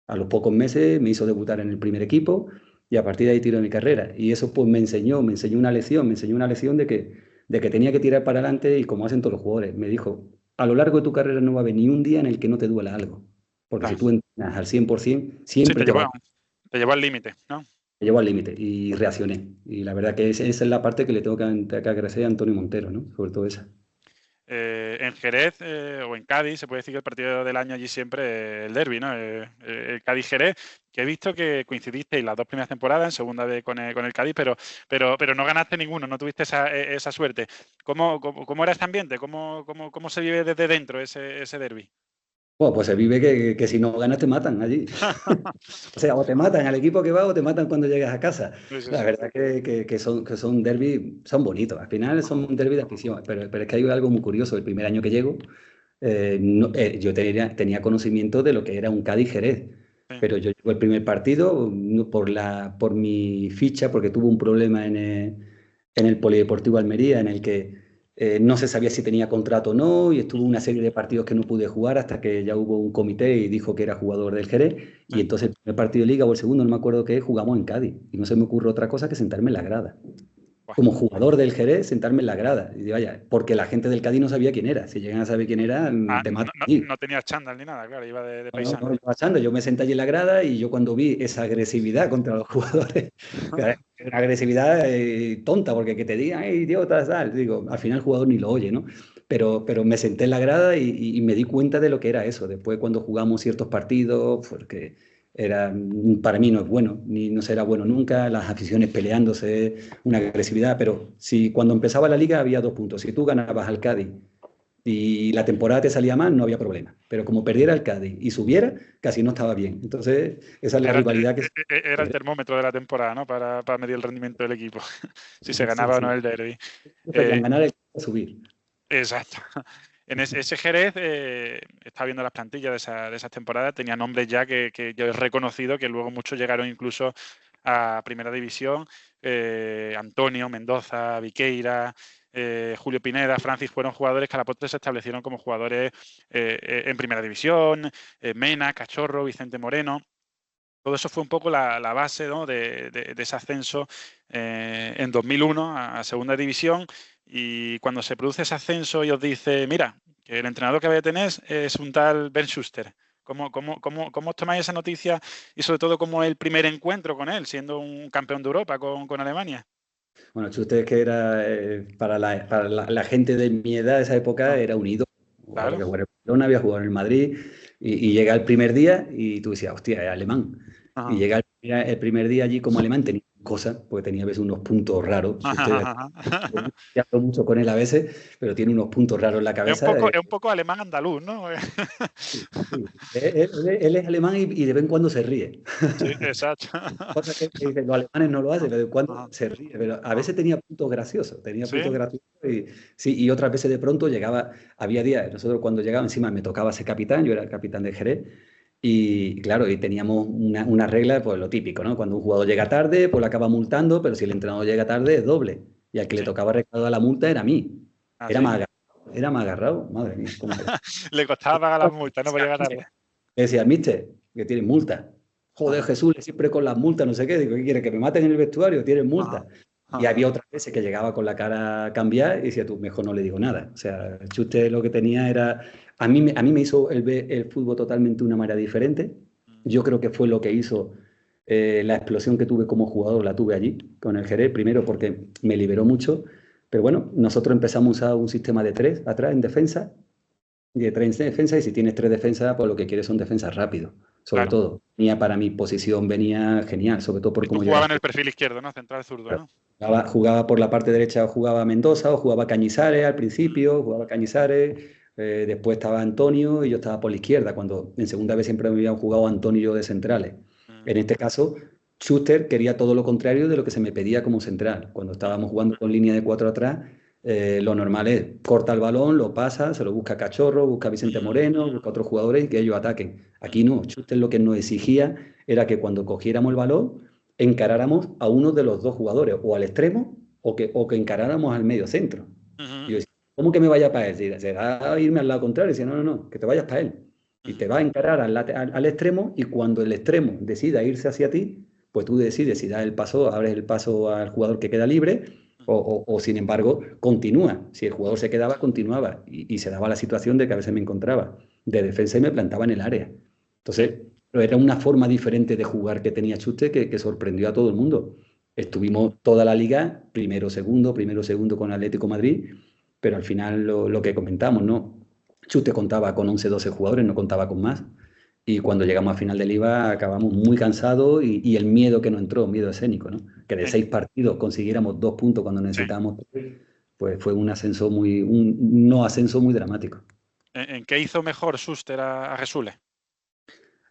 A los pocos meses me hizo debutar en el primer equipo y a partir de ahí tiro mi carrera. Y eso pues me enseñó una lección de que tenía que tirar para adelante, y como hacen todos los jugadores. Me dijo, a lo largo de tu carrera no va a haber ni un día en el que no te duela algo. Porque si tú entrenas al 100%, siempre te llevó al límite, ¿no? Te llevó al límite y reaccioné. Y la verdad que esa es la parte que le tengo que agradecer a Antonio Montero, ¿no? Sobre todo esa. En Jerez o en Cádiz, se puede decir que el partido del año allí siempre es el derbi, ¿no? El Cádiz-Jerez, que he visto que coincidisteis las 2 primeras temporadas, en Segunda B con el Cádiz, pero no ganaste ninguno, no tuviste esa suerte. ¿Cómo era este ambiente? ¿Cómo se vive desde dentro ese derbi? Bueno, pues se vive que si no ganas te matan allí. O sea, o te matan al equipo que va o te matan cuando llegas a casa. Sí. La verdad que son derbis, son bonitos. Al final son un derbi de afición. Pero es que hay algo muy curioso. El primer año que llego, yo tenía conocimiento de lo que era un Cádiz-Jerez. Sí. Pero yo llego el primer partido por mi ficha, porque tuve un problema en el Polideportivo Almería, en el que no se sabía si tenía contrato o no, y estuvo una serie de partidos que no pude jugar hasta que ya hubo un comité y dijo que era jugador del Jerez. Y entonces el primer partido de Liga o el segundo, no me acuerdo qué, jugamos en Cádiz. Y no se me ocurre otra cosa que sentarme en la grada. Buah. como jugador del Jerez, sentarme en la grada. Y digo, vaya, porque la gente del Cádiz no sabía quién era. Si llegan a saber quién era, te No, matan allí. no tenía chándal ni nada, claro, iba de No, paisano. no, pasando. Yo me senté allí en la grada y yo cuando vi esa agresividad contra los jugadores, que era una agresividad tonta, porque que te digan, ¡ay, idiota! Tal, digo, al final el jugador ni lo oye, ¿no? Pero me senté en la grada y me di cuenta de lo que era eso. Después cuando jugamos ciertos partidos, porque para mí no es bueno, ni no será bueno nunca, las aficiones peleándose, una agresividad, pero si cuando empezaba la liga había 2 puntos. Si tú ganabas al Cádiz y la temporada te salía mal, no había problema. Pero como perdiera el Cádiz y subiera, casi no estaba bien. Entonces, esa es la rivalidad que... Era el termómetro de la temporada, ¿no? Para medir el rendimiento del equipo. Si se ganaba o no el derbi. Preferían ganar el subir. Exacto. En ese Jerez, estaba viendo las plantillas de esas temporadas, tenía nombres ya que yo he reconocido, que luego muchos llegaron incluso a Primera División. Antonio, Mendoza, Viqueira, Julio Pineda, Francis, fueron jugadores que a la postre se establecieron como jugadores en Primera División. Mena, Cachorro, Vicente Moreno. Todo eso fue un poco la base, ¿no? de ese ascenso en 2001 a Segunda División. Y cuando se produce ese ascenso y os dice, mira, que el entrenador que vais a tener es un tal Ben Schuster. ¿Cómo os tomáis esa noticia y sobre todo cómo es el primer encuentro con él, siendo un campeón de Europa con Alemania? Bueno, Schuster es que era, para la gente de mi edad, de esa época, era un ídolo. Claro. Porque jugaba en el Barcelona, había jugado en el Madrid y llega el primer día y tú decías, hostia, es alemán. Ajá. Y llega el primer día allí como alemán, tenía cosas, porque tenía a veces unos puntos raros. Yo hablo mucho con él a veces, pero tiene unos puntos raros en la cabeza. Es un poco alemán andaluz, ¿no? Sí. Él es alemán y de vez en cuando se ríe. Sí, exacto. Cosa que los alemanes no lo hacen, de vez en cuando se ríe, pero a veces tenía puntos graciosos, y otras veces de pronto había días, nosotros cuando llegaba encima me tocaba ser capitán, yo era el capitán de Jerez, y claro, y teníamos una regla, pues lo típico, ¿no? Cuando un jugador llega tarde, pues lo acaba multando, pero si el entrenador llega tarde es doble, y al que le tocaba recaudar la multa era a mí. Era más agarrado, madre mía. Le costaba pagar las multas, ¿no? Por llegar tarde. Le decía, mister, que tienes multa. Joder, Jesús, siempre con las multas, no sé qué. Digo, ¿qué quiere? ¿Que me maten en el vestuario? Tienes multa. Y había otras veces que llegaba con la cara cambiada y decía, tú, mejor no le digo nada. O sea, Chuste lo que tenía era... A mí me hizo el fútbol totalmente de una manera diferente. Yo creo que fue lo que hizo la explosión que tuve como jugador, la tuve allí, con el Jerez. Primero porque me liberó mucho. Pero bueno, nosotros empezamos a usar un sistema de 3 atrás en defensa. De 3 en defensa, y si tienes 3 defensas, pues lo que quieres son defensas rápidos. Sobre todo, para mi posición venía genial, sobre todo por cómo yo jugaba en el perfil izquierdo, ¿no? Central zurdo, ¿no? Jugaba por la parte derecha, jugaba Mendoza o jugaba Cañizares al principio, jugaba Cañizares, después estaba Antonio y yo estaba por la izquierda, cuando en segunda vez siempre me habían jugado Antonio y yo de centrales. En este caso, Schuster quería todo lo contrario de lo que se me pedía como central. Cuando estábamos jugando con línea de 4 atrás, lo normal es corta el balón, lo pasa, se lo busca Cachorro, busca Vicente Moreno, busca otros jugadores y que ellos ataquen. Aquí no, Schuster lo que nos exigía era que cuando cogiéramos el balón encaráramos a uno de los dos jugadores, o al extremo o que encaráramos al medio centro. Y yo decía, ¿cómo que me vaya para él? ¿Será irme al lado contrario? Y decía, no, que te vayas para él. Y te va a encarar al extremo, y cuando el extremo decida irse hacia ti, pues tú decides si das el paso, abres el paso al jugador que queda libre, o sin embargo, continúa. Si el jugador se quedaba, continuaba. Y se daba la situación de que a veces me encontraba de defensa y me plantaba en el área. Entonces, era una forma diferente de jugar que tenía Chuste que sorprendió a todo el mundo. Estuvimos toda la liga, primero, segundo con Atlético Madrid, pero al final lo que comentamos, ¿no? Chuste contaba con 11, 12 jugadores, no contaba con más. Y cuando llegamos a final del IVA acabamos muy cansados y el miedo que nos entró, miedo escénico, ¿no? Que de 6 partidos consiguiéramos 2 puntos cuando necesitábamos 3, pues fue un no ascenso muy dramático. ¿En qué hizo mejor Schuster a Jesule?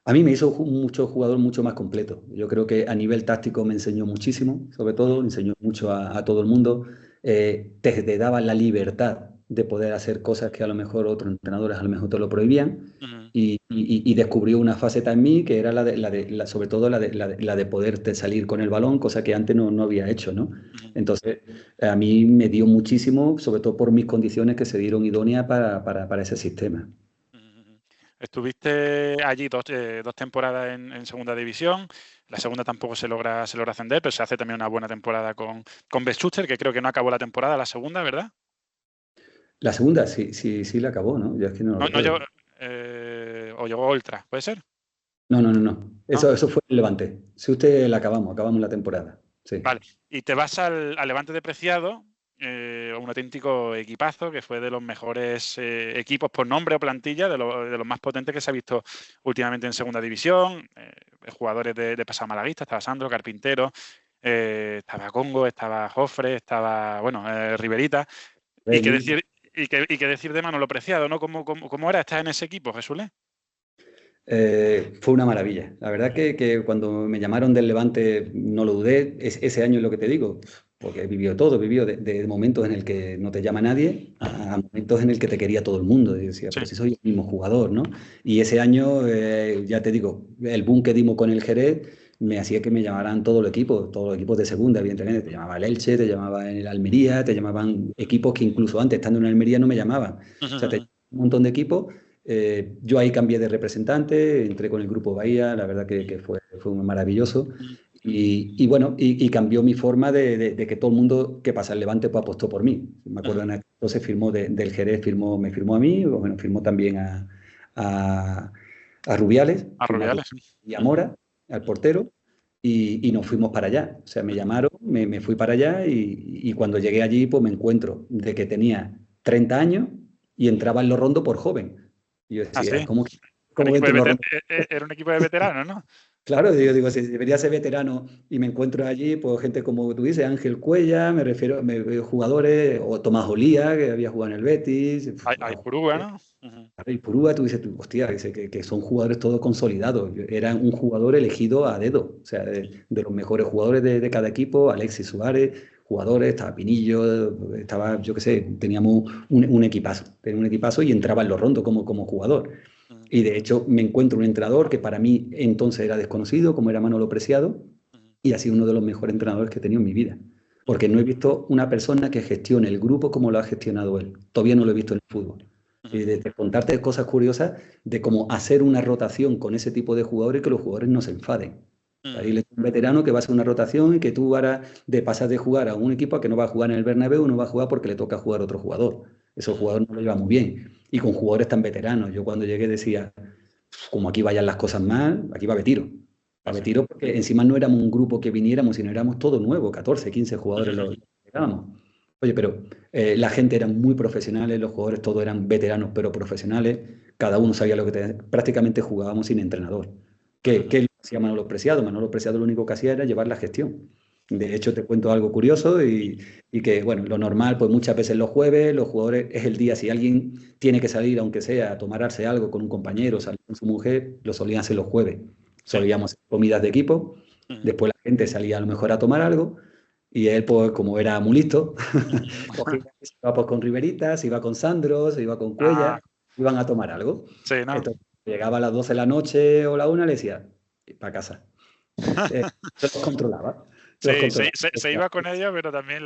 A mí me hizo un jugador mucho más completo. Yo creo que a nivel táctico me enseñó muchísimo, sobre todo, enseñó mucho a todo el mundo. Te daba la libertad de poder hacer cosas que a lo mejor otros entrenadores a lo mejor te lo prohibían. Y descubrió una faceta en mí que era sobre todo la de poderte salir con el balón, cosa que antes no había hecho, ¿no? Entonces, a mí me dio muchísimo, sobre todo por mis condiciones que se dieron idóneas para ese sistema. Estuviste allí dos temporadas en segunda división. La segunda tampoco se logra ascender, pero se hace también una buena temporada con Bestuster, que creo que no acabó la temporada, la segunda, ¿verdad? La segunda, sí la acabó, ¿no? Yo es que no lo No recuerdo. o llegó Ultra, ¿puede ser? No. ¿No? Eso fue el Levante. Si usted la acabamos la temporada. Sí. Vale. Y te vas al Levante de Preciado, un auténtico equipazo, que fue de los mejores equipos por nombre o plantilla, de los más potentes que se ha visto últimamente en segunda división. Jugadores de pasado malaguista, estaba Sandro, Carpintero, estaba Congo, estaba Jofre, estaba, Riverita. Y qué decir de Manolo Preciado, ¿no? ¿Cómo era estar en ese equipo, Jesús? Fue una maravilla. La verdad que cuando me llamaron del Levante no lo dudé. Ese año es lo que te digo, porque he vivido todo. Vivió de momentos en el que no te llama nadie a momentos en el que te quería todo el mundo. Y decía, pero si soy el mismo jugador, ¿no? Y ese año, ya te digo, el boom que dimos con el Jerez me hacía que me llamaran todos los equipos de segunda, evidentemente. Te llamaba el Elche, te llamaba el Almería, te llamaban equipos que incluso antes, estando en Almería, no me llamaban. O sea, te llamaban un montón de equipos. Yo ahí cambié de representante, entré con el grupo Bahía, la verdad que fue maravilloso. Y bueno, cambió mi forma de que todo el mundo que pasa el Levante pues apostó por mí. Me acuerdo en aquel entonces del Jerez, me firmó a mí, bueno, firmó también a Rubiales, y a Mora, al portero, y nos fuimos para allá. O sea, me llamaron, me fui para allá y cuando llegué allí pues me encuentro de que tenía 30 años y entraba en Los Rondos por joven. Y yo decía, ¿sí? ¿cómo era un equipo de veteranos, ¿no? Claro, digo, si debería ser veterano y me encuentro allí, pues gente como tú dices, Ángel Cuella, me refiero a jugadores, o Tomás Olía, que había jugado en el Betis. Hay Purúa, ¿no? Y Purúa, tú dices, hostia, dice que son jugadores todos consolidados. Era un jugador elegido a dedo, o sea, de los mejores jugadores de cada equipo, Alexis Suárez, jugadores, estaba Pinillo, estaba, yo qué sé, teníamos un equipazo y entraba en Los Rondos como jugador. Y de hecho me encuentro un entrenador que para mí entonces era desconocido, como era Manolo Preciado, y ha sido uno de los mejores entrenadores que he tenido en mi vida. Porque no he visto una persona que gestione el grupo como lo ha gestionado él. Todavía no lo he visto en el fútbol. Y de contarte cosas curiosas de cómo hacer una rotación con ese tipo de jugadores y que los jugadores no se enfaden. Ahí le es un veterano que va a hacer una rotación y que tú ahora pasas de jugar a un equipo a que no va a jugar en el Bernabéu, no va a jugar porque le toca jugar a otro jugador. Esos jugadores no lo llevan muy bien. Y con jugadores tan veteranos. Yo cuando llegué decía, como aquí vayan las cosas mal, aquí va a haber tiro. Va a haber tiro porque encima no éramos un grupo que viniéramos, sino éramos todos nuevos, 14, 15 jugadores los que llegábamos. Oye, pero la gente eran muy profesionales, los jugadores todos eran veteranos pero profesionales, cada uno sabía lo que tenía. Prácticamente jugábamos sin entrenador. ¿Qué hacía Manolo Preciado? Manolo Preciado lo único que hacía era llevar la gestión. De hecho, te cuento algo curioso y que, bueno, lo normal, pues muchas veces los jueves, los jugadores, es el día, si alguien tiene que salir, aunque sea a tomarse algo con un compañero, salir con su mujer, lo solían hacer los jueves. Solíamos hacer comidas de equipo, después la gente salía a lo mejor a tomar algo y él, pues como era muy listo, se iba pues, con Riverita, se iba con Sandro, se iba con Cuella, iban a tomar algo. Sí, ¿no? Entonces, llegaba a las 12 de la noche o la 1, le decía, para casa. Los controlaba. Se iba con ellos, pero también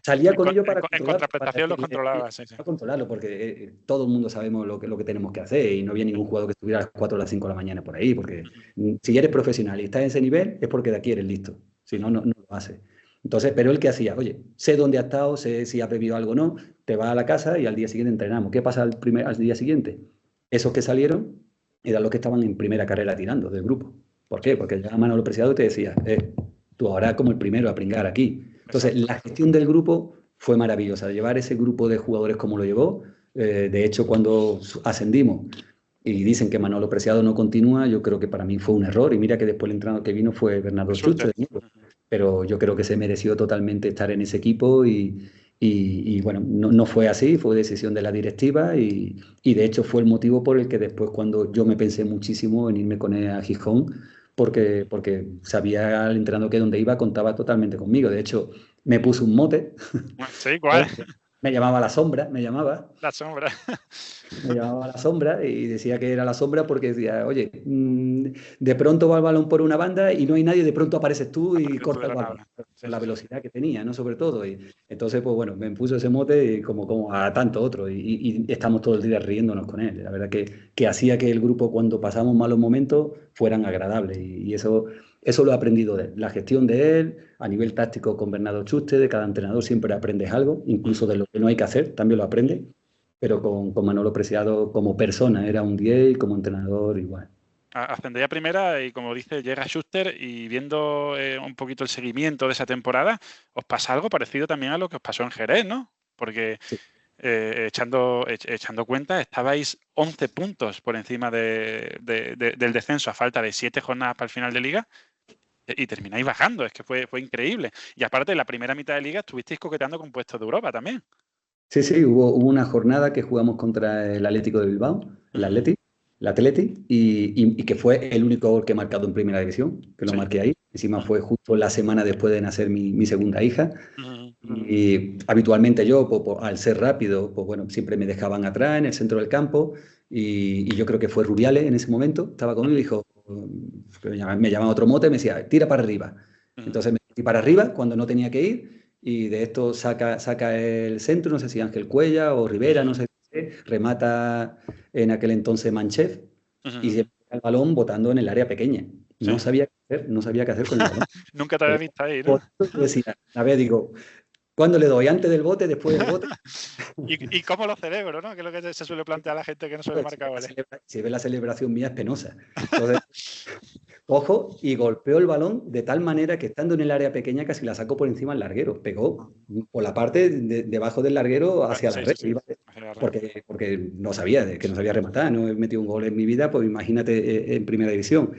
salía con ellos para en contraprestación los controlaba. Para controlarlo, porque todo el mundo sabemos lo que tenemos que hacer y no había ningún jugador que estuviera a las 4 o las 5 de la mañana por ahí, porque si eres profesional y estás en ese nivel es porque de aquí eres listo, si no, no lo haces. Entonces, pero él que hacía, oye, sé dónde ha estado, sé si ha bebido algo o no, te vas a la casa y al día siguiente entrenamos. ¿Qué pasa al día siguiente? Esos que salieron eran los que estaban en primera carrera tirando del grupo. ¿Por qué? Porque llegaba Manolo Preciado y te decía, tú ahora como el primero a pringar aquí. Entonces, la gestión del grupo fue maravillosa. Llevar ese grupo de jugadores como lo llevó. De hecho, cuando ascendimos y dicen que Manolo Preciado no continúa, yo creo que para mí fue un error. Y mira que después el entrenador que vino fue Bernardo Schuster. Pero yo creo que se mereció totalmente estar en ese equipo y bueno, no fue así, fue decisión de la directiva y de hecho fue el motivo por el que después cuando yo me pensé muchísimo en irme con él a Gijón, porque sabía el entrenador que donde iba contaba totalmente conmigo. De hecho, me puso un mote. Sí, ¿cuál? Me llamaba La Sombra, me llamaba. La sombra. Me llamaba La Sombra y decía que era La Sombra porque decía, oye, de pronto va el balón por una banda y no hay nadie, de pronto apareces tú y Apareces tú cortas de el la balón. nada. Por Sí, la sí, sí. velocidad que tenía, ¿no? Sobre todo. Y entonces, pues bueno, me puso ese mote como a tanto otro y estamos todo el día riéndonos con él. La verdad que hacía que el grupo, cuando pasamos malos momentos, fueran agradables y eso lo he aprendido de él. La gestión de él, a nivel táctico con Bernardo Chuste, de cada entrenador siempre aprendes algo, incluso de lo que no hay que hacer, también lo aprendes. Pero con Manolo Preciado como persona era un 10 y como entrenador igual. Ascendéis a primera y, como dice, llega Schuster y viendo un poquito el seguimiento de esa temporada, os pasa algo parecido también a lo que os pasó en Jerez, ¿no? Porque Sí. echando cuenta, estabais 11 puntos por encima del descenso a falta de 7 jornadas para el final de liga y termináis bajando. Es que fue increíble. Y aparte, en la primera mitad de liga estuvisteis coqueteando con puestos de Europa también. Sí, hubo una jornada que jugamos contra el Atlético de Bilbao, el Atleti, y que fue el único gol que he marcado en primera división, que lo Sí. marqué ahí. Encima fue justo la semana después de nacer mi segunda hija. Y habitualmente yo, al ser rápido, pues bueno, siempre me dejaban atrás en el centro del campo. Y yo creo que fue Rubiales en ese momento, estaba conmigo y dijo, me llamaba otro mote, me decía, tira para arriba. Entonces me metí para arriba cuando no tenía que ir. Y de esto saca el centro, no sé si Ángel Cuella o Rivera, no sé si remata en aquel entonces Manchef y se pega el balón botando en el área pequeña. No Sí. sabía qué hacer con el balón. Nunca te había visto ahí, ¿no? Decía, a ver, digo, ¿cuándo le doy? ¿Antes del bote, después del bote? ¿Y cómo lo celebro, no? Que es lo que se suele plantear a la gente que no suele marcar goles. Si ve la celebración mía es penosa. Entonces, cojo y golpeo el balón de tal manera que estando en el área pequeña casi la saco por encima del larguero. Pegó por la parte debajo del larguero hacia la red. Sí. Hacia la red. Porque no sabía, que no sabía rematar, no he metido un gol en mi vida, pues imagínate en primera división.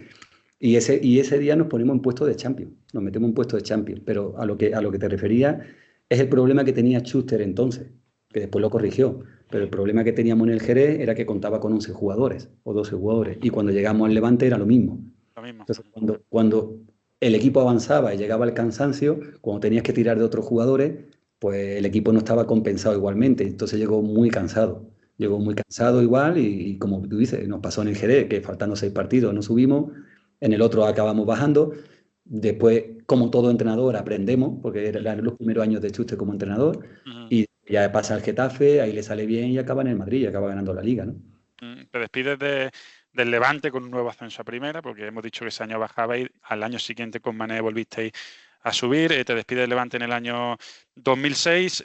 Y ese día nos ponemos en puesto de Champions, nos metemos en puesto de Champions. Pero a lo que te refería es el problema que tenía Schuster entonces, que después lo corrigió. Pero el problema que teníamos en el Jerez era que contaba con 11 jugadores o 12 jugadores. Y cuando llegamos al Levante era lo mismo. Entonces, cuando el equipo avanzaba y llegaba al cansancio, cuando tenías que tirar de otros jugadores, pues el equipo no estaba compensado igualmente. Entonces llegó muy cansado igual y como tú dices, nos pasó en el Jerez, que faltando 6 partidos no subimos, en el otro acabamos bajando. Después, como todo entrenador, aprendemos, porque eran los primeros años de Chuste como entrenador, y ya pasa al Getafe, ahí le sale bien y acaba en el Madrid y acaba ganando la Liga, ¿no? Te despides del Levante con un nuevo ascenso a primera, porque hemos dicho que ese año bajabais, al año siguiente con Mané volvisteis a subir, te despides del Levante en el año 2006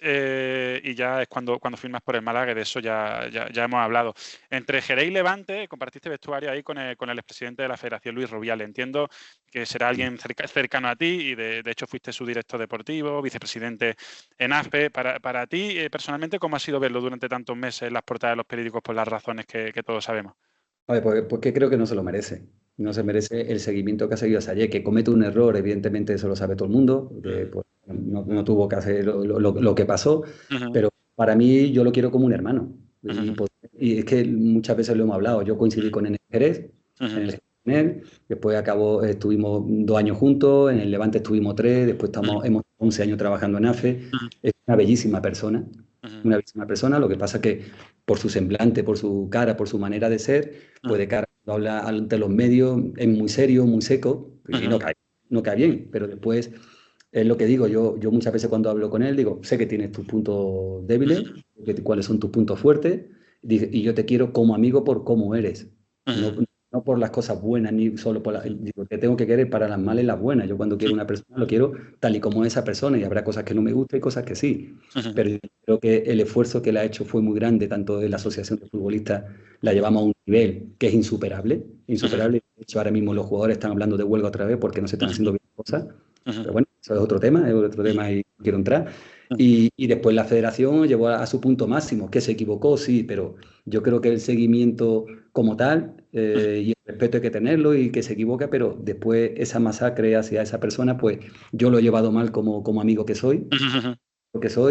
y ya es cuando firmas por el Málaga, de eso ya hemos hablado. Entre Jerez y Levante compartiste vestuario ahí con el expresidente de la Federación, Luis Rubiales. Entiendo que será alguien cercano a ti y de hecho fuiste su director deportivo, vicepresidente en AFPE. Para ti, personalmente, ¿cómo ha sido verlo durante tantos meses en las portadas de los periódicos por las razones que todos sabemos? A ver, pues que creo que no se lo merece. No se merece el seguimiento que ha seguido Sayé, que comete un error, evidentemente eso lo sabe todo el mundo, que pues, no tuvo que hacer lo que pasó, pero para mí yo lo quiero como un hermano. Y es que muchas veces lo hemos hablado. Yo coincidí con él en Jerez, en él, después estuvimos 2 años juntos, en el Levante estuvimos 3, después hemos 11 años trabajando en AFE. Es una bellísima persona. Una bellísima persona, lo que pasa es que por su semblante, por su cara, por su manera de ser, pues de cara cuando habla ante los medios es muy serio, muy seco, y no cae bien, pero después es lo que digo, yo muchas veces cuando hablo con él digo, sé que tienes tus puntos débiles, cuáles son tus puntos fuertes, y yo te quiero como amigo por cómo eres, no por las cosas buenas, ni solo por digo, te tengo que querer para las malas y las buenas. Yo cuando quiero una persona lo quiero tal y como es esa persona y habrá cosas que no me gustan y cosas que sí. Pero yo creo que el esfuerzo que él ha hecho fue muy grande, tanto de la Asociación de Futbolistas la llevamos a un nivel que es insuperable. De hecho, ahora mismo los jugadores están hablando de huelga otra vez porque no se están haciendo bien cosas. Pero bueno, eso es otro tema y no quiero entrar. Y después la federación llevó a su punto máximo, que se equivocó, sí, pero yo creo que el seguimiento como tal y el respeto hay que tenerlo y que se equivoca, pero después esa masacre hacia esa persona, pues yo lo he llevado mal como amigo que soy,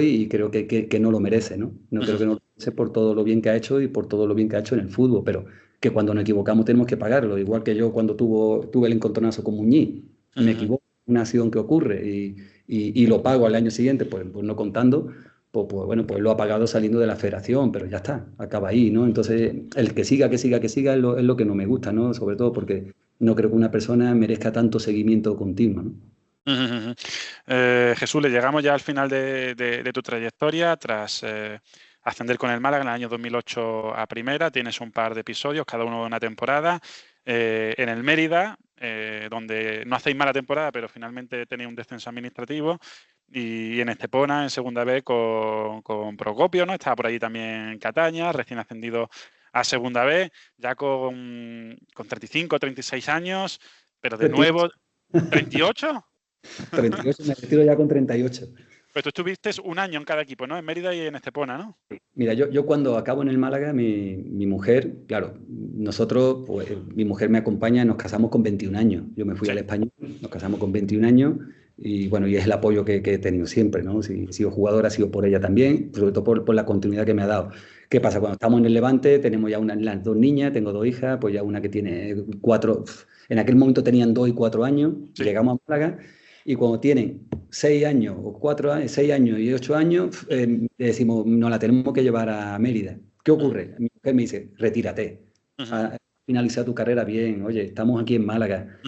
y creo que no lo merece, ¿no? No creo que no lo merece por todo lo bien que ha hecho y por todo lo bien que ha hecho en el fútbol, pero que cuando nos equivocamos tenemos que pagarlo, igual que yo cuando tuve el encontronazo con Muñiz, me equivoco, una acción que ocurre y lo pago al año siguiente, pues no contando, bueno, pues lo ha pagado saliendo de la federación, pero ya está, acaba ahí, ¿no? Entonces, el que siga es lo que no me gusta, ¿no? Sobre todo porque no creo que una persona merezca tanto seguimiento continuo, ¿no? Jesús, le llegamos ya al final de tu trayectoria tras ascender con el Málaga en el año 2008 a Primera. Tienes un par de episodios, cada uno de una temporada. En el Mérida, donde no hacéis mala temporada, pero finalmente tenéis un descenso administrativo. Y en Estepona, en Segunda B, con Procopio, ¿no? Estaba por allí también Cataña, recién ascendido a Segunda B, ya con 35, 36 años, pero de 38. nuevo, ¿38? 38, me retiro ya con 38. Pues tú estuviste un año en cada equipo, ¿no? En Mérida y en Estepona, ¿no? Mira, yo cuando acabo en el Málaga, mi mujer, claro, nosotros, pues mi mujer me acompaña, nos casamos con 21 años. Yo me fui al Español, nos casamos con 21 años y bueno, y es el apoyo que he tenido siempre, ¿no? Si he sido jugador, ha sido por ella también, sobre todo por la continuidad que me ha dado. ¿Qué pasa? Cuando estamos en el Levante, tenemos ya las 2 niñas, tengo 2 hijas, pues ya una que tiene 4, en aquel momento tenían 2 y 4 años, Sí. llegamos a Málaga. Y cuando tienen 6 años o 4 años, 6 años y 8 años, le decimos, nos la tenemos que llevar a Mérida. ¿Qué ocurre? Mi mujer me dice, retírate. Finaliza tu carrera bien. Oye, estamos aquí en Málaga.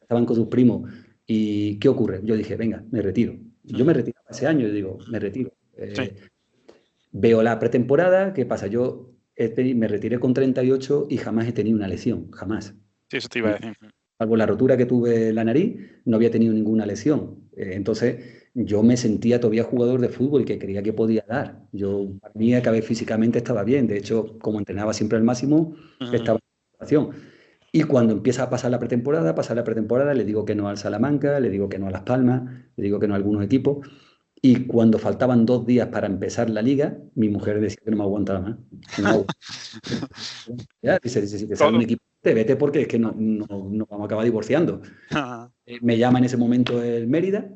Estaban con sus primos. ¿Y qué ocurre? Yo dije, venga, me retiro. Yo me retiraba ese año, yo digo, me retiro. Veo la pretemporada, ¿qué pasa? Yo me retiré con 38 y jamás he tenido una lesión, jamás. Sí, eso te iba a decir. Salvo la rotura que tuve en la nariz, no había tenido ninguna lesión. Entonces, yo me sentía todavía jugador de fútbol que creía que podía dar. Yo, para mí, acabé físicamente estaba bien. De hecho, como entrenaba siempre al máximo, estaba en situación. Y cuando empieza a pasar la pretemporada, le digo que no al Salamanca, le digo que no a Las Palmas, le digo que no a algunos equipos. Y cuando faltaban 2 días para empezar la liga, mi mujer decía que no me aguantaba más. No, ya, dice, si te sale un equipo, vete porque es que no vamos a acabar divorciando. Me llama en ese momento el Mérida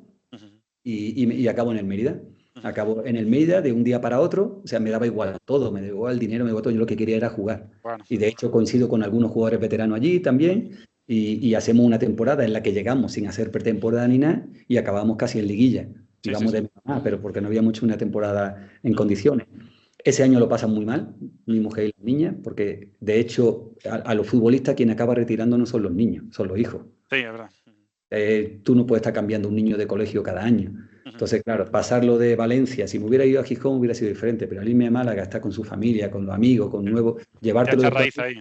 y acabo en el Mérida. Acabo en el Mérida de un día para otro, o sea, me daba igual todo, me daba igual el dinero, me daba todo, yo lo que quería era jugar. Bueno. Y de hecho coincido con algunos jugadores veteranos allí también y hacemos una temporada en la que llegamos sin hacer pretemporada ni nada y acabamos casi en liguilla. Íbamos de más, pero porque no habíamos hecho una temporada en condiciones. Ese año lo pasan muy mal, mi mujer y las niñas, porque de hecho a los futbolistas quien acaba retirando no son los niños, son los hijos. Sí, es verdad. Tú no puedes estar cambiando un niño de colegio cada año. Entonces, claro, pasarlo de Valencia, si me hubiera ido a Gijón hubiera sido diferente, pero al irme a Málaga, estar con su familia, con los amigos, con nuevos, llevártelo de raíz ahí.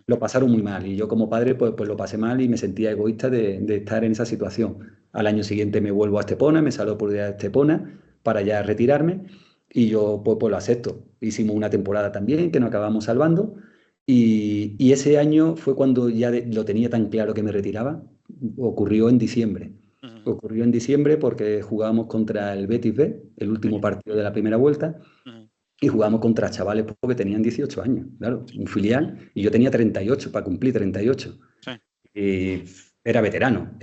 Lo pasaron muy mal y yo como padre pues lo pasé mal y me sentía egoísta de estar en esa situación. Al año siguiente me vuelvo a Estepona, me salgo por de Estepona para ya retirarme y yo pues lo acepto. Hicimos una temporada también que nos acabamos salvando y ese año fue cuando ya lo tenía tan claro que me retiraba. Ocurrió en diciembre. Ocurrió en diciembre porque jugábamos contra el Betis B, el último partido de la primera vuelta, y jugábamos contra chavales porque tenían 18 años, claro, un filial, y yo tenía 38 para cumplir 38. Sí. Y era veterano,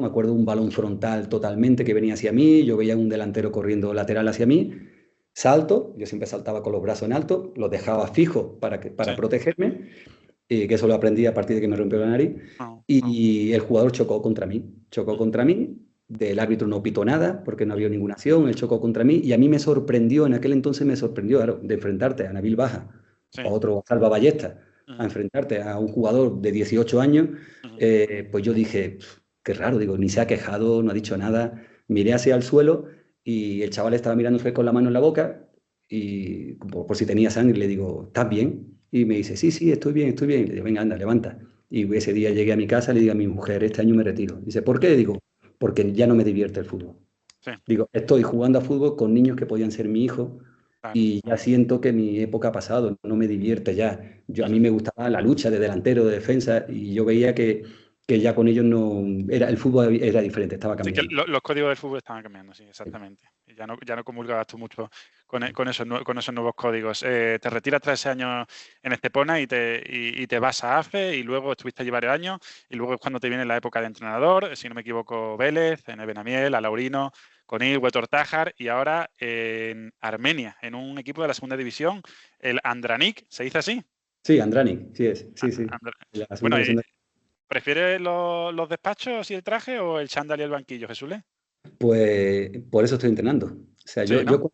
me acuerdo un balón frontal totalmente que venía hacia mí, yo veía un delantero corriendo lateral hacia mí, salto, yo siempre saltaba con los brazos en alto, los dejaba fijos para protegerme, que eso lo aprendí a partir de que me rompió la nariz, y el jugador chocó contra mí, del árbitro no pitó nada, porque no había ninguna acción, él chocó contra mí, y a mí me sorprendió, en aquel entonces me sorprendió, claro, de enfrentarte a Nabil Baja, o a otro Salva Ballesta, a enfrentarte a un jugador de 18 años, pues yo dije, qué raro, digo, ni se ha quejado, no ha dicho nada, miré hacia el suelo, y el chaval estaba mirándose con la mano en la boca, y por si tenía sangre, le digo, ¿estás bien? Y me dice, sí, estoy bien. Le digo, venga, anda, levanta. Y ese día llegué a mi casa y le digo a mi mujer, este año me retiro. Dice, ¿por qué? Digo, porque ya no me divierte el fútbol. Sí. Digo, estoy jugando a fútbol con niños que podían ser mi hijo y ya siento que mi época ha pasado, no me divierte ya. A mí me gustaba la lucha de delantero, de defensa y yo veía que ya con ellos el fútbol era diferente, estaba cambiando. Sí, que los códigos del fútbol estaban cambiando, sí, exactamente. Sí. Ya no comulgabas tú mucho con esos nuevos códigos. Te retiras tras ese año en Estepona y te vas a AFE y luego estuviste allí varios años y luego es cuando te viene la época de entrenador, si no me equivoco, Vélez, en Benamiel, Alaurino, Conil, Huetor Tájar y ahora en Armenia, en un equipo de la segunda división, el Andranik, ¿se dice así? Sí, Andranik, sí es. Sí. Bueno, ¿prefieres los despachos y el traje o el chándal y el banquillo, Jesús? Pues por eso estoy entrenando. sea, Sí, yo, ¿no?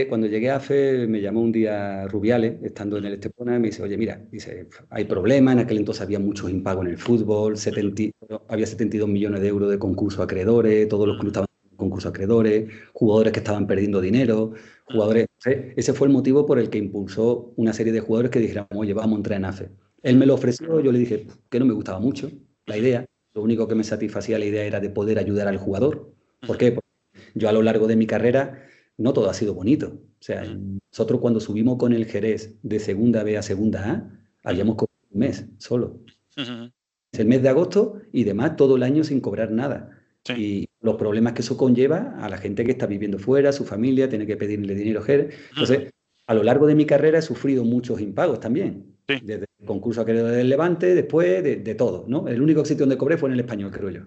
cuando llegué a AFE me llamó un día Rubiales, estando en el Estepona, y me dice, oye, mira, dice, hay problemas, en aquel entonces había muchos impagos en el fútbol, había 72 millones de euros de concursos acreedores, todos los clubes estaban en concursos acreedores, jugadores que estaban perdiendo dinero, jugadores... Ese fue el motivo por el que impulsó una serie de jugadores que dijeron, oye, vamos a entrar en AFE. Él me lo ofreció, yo le dije que no me gustaba mucho la idea, lo único que me satisfacía la idea era de poder ayudar al jugador. ¿Por qué? Yo a lo largo de mi carrera no todo ha sido bonito. O sea, nosotros cuando subimos con el Jerez de segunda B a segunda A, habíamos cobrado un mes solo. Es el mes de agosto y demás todo el año sin cobrar nada. Sí. Y los problemas que eso conlleva a la gente que está viviendo fuera, su familia, tiene que pedirle dinero a Jerez. Entonces, a lo largo de mi carrera he sufrido muchos impagos también. Sí. Desde el concurso acreedor del Levante, después de todo, ¿no? El único sitio donde cobré fue en el Español, creo yo.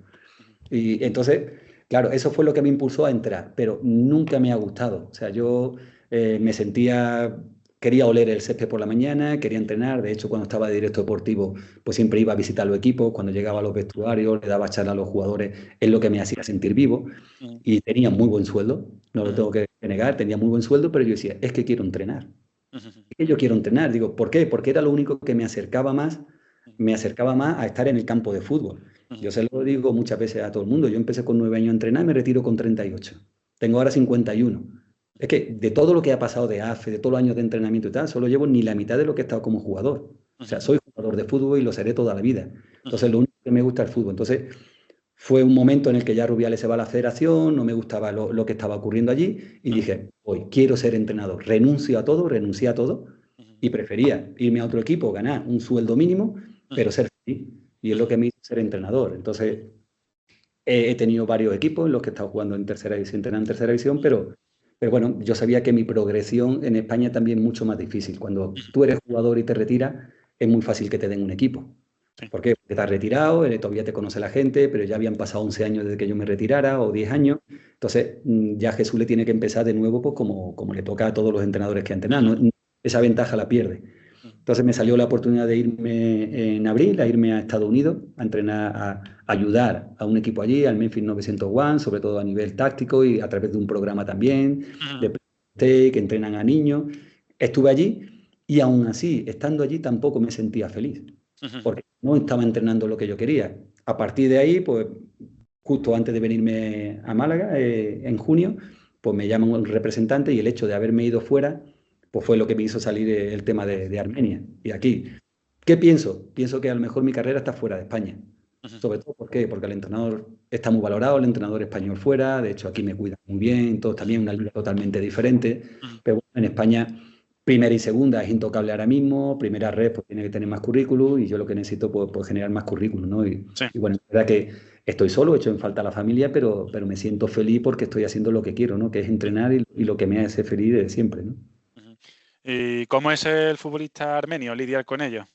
Y entonces, claro, eso fue lo que me impulsó a entrar, pero nunca me ha gustado. O sea, yo me sentía, quería oler el césped por la mañana, quería entrenar. De hecho, cuando estaba de directo deportivo, pues siempre iba a visitar los equipos. Cuando llegaba a los vestuarios, le daba charla a los jugadores, es lo que me hacía sentir vivo. Y tenía muy buen sueldo, no lo tengo que negar, tenía muy buen sueldo, pero yo decía, es que quiero entrenar. Es que yo quiero entrenar. Digo, ¿por qué? Porque era lo único que me acercaba más a estar en el campo de fútbol. Yo se lo digo muchas veces a todo el mundo. Yo empecé con 9 años a entrenar y me retiro con 38. Tengo ahora 51. Es que de todo lo que ha pasado de AFE, de todos los años de entrenamiento y tal, solo llevo ni la mitad de lo que he estado como jugador. O sea, soy jugador de fútbol y lo seré toda la vida. Entonces, lo único que me gusta es el fútbol. Entonces, fue un momento en el que ya Rubiales se va a la federación, no me gustaba lo que estaba ocurriendo allí y dije, hoy quiero ser entrenador. Renuncié a todo y prefería irme a otro equipo, ganar un sueldo mínimo, pero ser feliz. Y es lo que me hizo ser entrenador. Entonces, he tenido varios equipos en los que he estado jugando en tercera división, entrenando en tercera división, pero bueno, yo sabía que mi progresión en España también es mucho más difícil. Cuando tú eres jugador y te retiras, es muy fácil que te den un equipo. ¿Por qué? Porque estás retirado, todavía te conoce la gente, pero ya habían pasado 11 años desde que yo me retirara o 10 años. Entonces, ya Jesús le tiene que empezar de nuevo, pues como le toca a todos los entrenadores que han entrenado. Esa ventaja la pierde. Entonces me salió la oportunidad de irme en abril, a irme a Estados Unidos, a entrenar, a ayudar a un equipo allí, al Memphis 901, sobre todo a nivel táctico y a través de un programa también, de que entrenan a niños. Estuve allí y aún así, estando allí, tampoco me sentía feliz, porque no estaba entrenando lo que yo quería. A partir de ahí, pues justo antes de venirme a Málaga, en junio, pues me llama un representante y el hecho de haberme ido fuera, pues fue lo que me hizo salir el tema de Armenia. Y aquí, ¿qué pienso? Pienso que a lo mejor mi carrera está fuera de España. Sobre todo, ¿por qué? Porque el entrenador está muy valorado, el entrenador español fuera, de hecho aquí me cuidan muy bien, todo, también una liga totalmente diferente, pero bueno, en España primera y segunda es intocable ahora mismo, primera red pues tiene que tener más currículum y yo lo que necesito pues generar más currículum, ¿no? Y bueno, la verdad que estoy solo, he hecho en falta a la familia, pero me siento feliz porque estoy haciendo lo que quiero, ¿no? Que es entrenar y lo que me hace feliz de siempre, ¿no? ¿Y cómo es el futbolista armenio lidiar con ellos?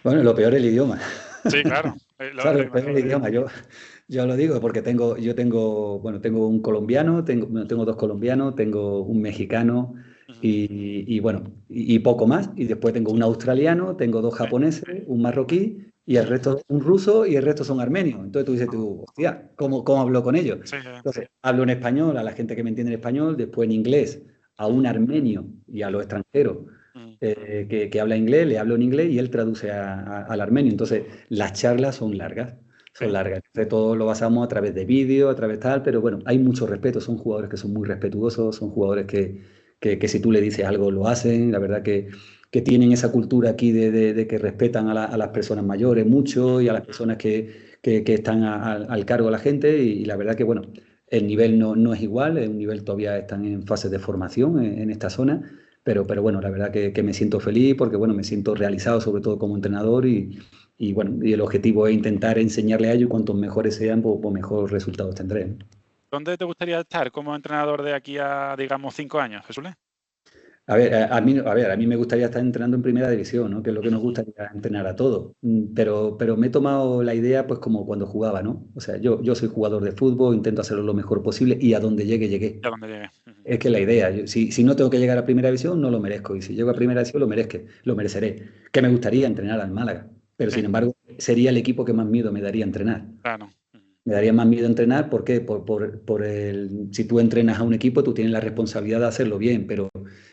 Bueno, lo peor es el idioma. Sí, claro. Claro, lo peor es el idioma. Yo lo digo porque tengo un colombiano, tengo 2 colombianos, tengo un mexicano y poco más. Y después tengo un australiano, tengo 2 japoneses, un marroquí y el resto un ruso y el resto son armenios. Entonces tú dices, hostia, ¿cómo hablo con ellos? Entonces hablo en español a la gente que me entiende en español, después en inglés a un armenio y a los extranjeros que habla inglés, le hablo en inglés y él traduce al armenio. Entonces, las charlas son largas. Entonces, todo lo basamos a través de vídeo, a través tal, pero bueno, hay mucho respeto. Son jugadores que son muy respetuosos, son jugadores que si tú le dices algo lo hacen. La verdad que tienen esa cultura aquí de que respetan a las personas mayores mucho y a las personas que están al cargo de la gente. Y la verdad que, bueno, el nivel no es igual, es un nivel todavía están en fase de formación en esta zona. Pero bueno, la verdad que me siento feliz porque, bueno, me siento realizado sobre todo como entrenador y el objetivo es intentar enseñarle a ellos y cuantos mejores sean, pues mejores resultados tendré. ¿Dónde te gustaría estar como entrenador de aquí a, digamos, 5 años, Jesús? A ver, a mí me gustaría estar entrenando en primera división, ¿no? Que es lo que nos gusta entrenar a todos. Pero me he tomado la idea pues como cuando jugaba, ¿no? O sea, yo soy jugador de fútbol, intento hacerlo lo mejor posible y a donde llegue, llegué. A donde llegue. Es que la idea, si no tengo que llegar a primera división, no lo merezco. Y si llego a primera división, lo mereceré. Que me gustaría entrenar al Málaga. Pero sin embargo, sería el equipo que más miedo me daría entrenar. Claro. Me daría más miedo entrenar. ¿Por qué? Si tú entrenas a un equipo, tú tienes la responsabilidad de hacerlo bien, pero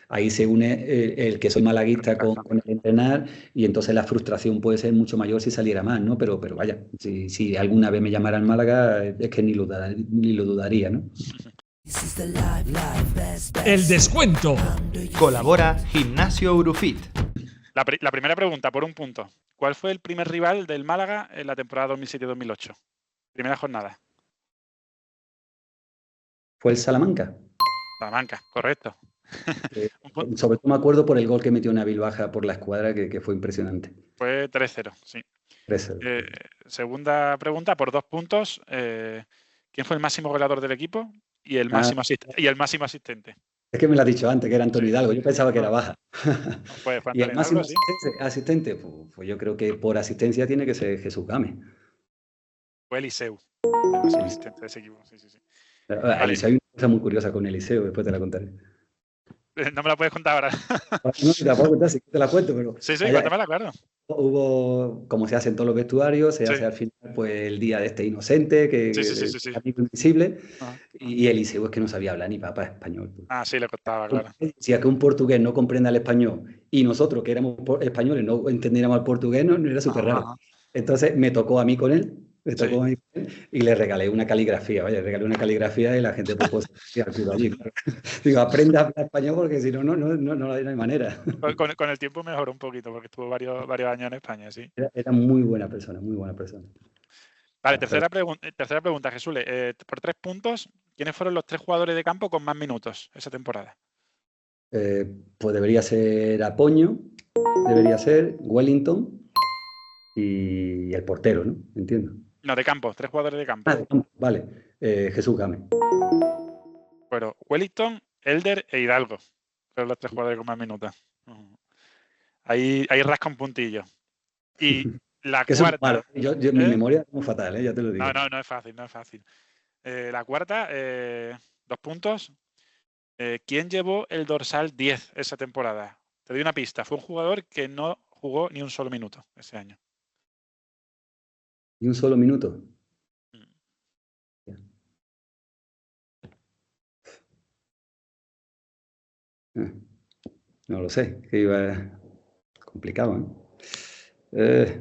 ahí se une el que soy malaguista con el entrenar, y entonces la frustración puede ser mucho mayor si saliera mal, ¿no? Pero vaya, si alguna vez me llamaran Málaga, es que ni lo dudaría, ¿no? El descuento. Colabora Gimnasio Urufit. La primera pregunta, por un punto. ¿Cuál fue el primer rival del Málaga en la temporada 2007-2008? Primera jornada. Fue el Salamanca. Salamanca, correcto. Sobre todo me acuerdo por el gol que metió Nabil Baja por la escuadra, que fue impresionante. Fue 3-0, sí. 3-0. Segunda pregunta, por 2 puntos. ¿Quién fue el máximo goleador del equipo y el máximo asistente? Es que me lo has dicho antes, que era Antonio Hidalgo. Yo pensaba que era Baja. Fue Y el máximo ¿sí? asistente, pues yo creo que por asistencia tiene que ser Jesús Gámez. Fue Eliseu, el máximo asistente de ese equipo. Sí. Vale. Eliseo, hay una cosa muy curiosa con Eliseo, después te la contaré. No me la puedes contar ahora. No, te la puedo contar, sí que te la cuento, pero... Sí, cuéntamela, claro. Hubo, como se hace en todos los vestuarios, se hace al final pues el día de este inocente, que Sí. amigo invisible, y Eliseo es que no sabía hablar ni papa español. Pues. Sí, le costaba, claro. Decía que un portugués no comprenda el español y nosotros, que éramos españoles, no entendiéramos el portugués, no era súper raro. Entonces me tocó a mí con él, y le regalé una caligrafía, y la gente pues allí, claro. Digo, aprenda a hablar español porque si no, no hay manera. Con el tiempo mejoró un poquito porque estuvo varios años en España, sí. Era muy buena persona, muy buena persona. Vale, tercera pregunta, Jesús. Por 3 puntos, ¿quiénes fueron los 3 jugadores de campo con más minutos esa temporada? Pues debería ser Apoño, debería ser Wellington y el portero, ¿no? Entiendo. No, de campo, 3 jugadores de campo. De campo, vale. Jesús Gámez. Bueno, Wellington, Elder e Hidalgo. Fueron los 3 jugadores con más minutos. Ahí rasca un puntillo. Y la cuarta... Mi memoria es muy fatal, ya te lo digo. No es fácil. La cuarta, 2 puntos. ¿Quién llevó el dorsal 10 esa temporada? Te doy una pista. Fue un jugador que no jugó ni un solo minuto ese año. ¿Y un solo minuto? No lo sé, que iba complicado, si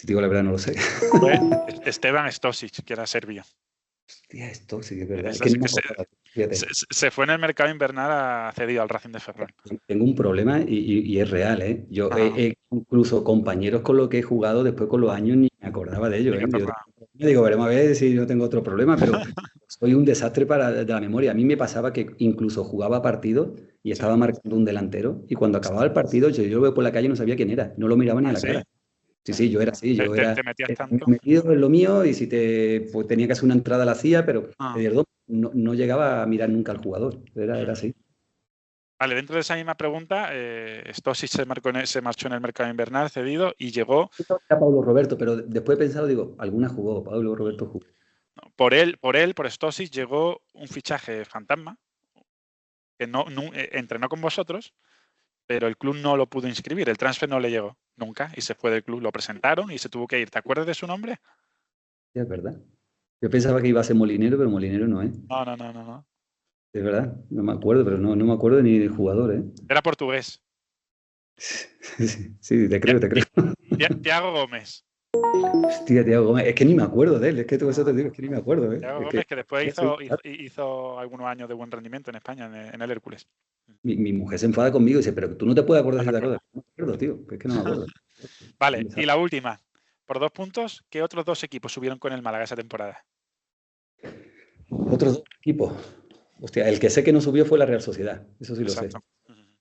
digo la verdad, no lo sé. Fue Esteban Stosic, que era serbio. Hostia, Stosic, es verdad. Se fue en el mercado invernal cedido al Racing de Ferrol. Tengo un problema y es real, ¿eh? Yo incluso compañeros con los que he jugado después con los años ni me acordaba de ellos. Yo digo, veremos a ver si yo tengo otro problema, pero soy un desastre de la memoria. A mí me pasaba que incluso jugaba partidos y estaba marcando un delantero, y cuando acababa el partido yo lo veo por la calle y no sabía quién era, no lo miraba ni a la cara. Sí, yo era así, ¿Te metías tanto? Metido en lo mío, y si pues tenía que hacer una entrada la hacía, pero de verdad no llegaba a mirar nunca al jugador, era así. Vale, dentro de esa misma pregunta, Stosic se marchó en el mercado invernal cedido y llegó... Era Pablo Roberto, pero después he pensado, digo, alguna jugó, Pablo Roberto jugó. Por Stosic llegó un fichaje fantasma que entrenó con vosotros, pero el club no lo pudo inscribir, el transfer no le llegó nunca y se fue del club. Lo presentaron y se tuvo que ir. ¿Te acuerdas de su nombre? Sí, es verdad. Yo pensaba que iba a ser Molinero, pero Molinero no es. No. Es verdad, no me acuerdo, pero no me acuerdo ni del jugador, ¿eh? Era portugués. Sí, te creo. Thiago Gómez. Hostia, Thiago Gómez. Es que ni me acuerdo de él, es que todo eso te digo, es que ni me acuerdo, ¿eh? Thiago Gómez, que después hizo algunos años de buen rendimiento en España, en el Hércules. Mi mujer se enfada conmigo y dice, pero tú no te puedes acordar de esta cosa. No me acuerdo, tío, es que no me acuerdo. Vale, y la última. Por 2 puntos, ¿qué otros 2 equipos subieron con el Málaga esa temporada? Otros 2 equipos. Hostia, el que sé que no subió fue la Real Sociedad, eso sí lo sé.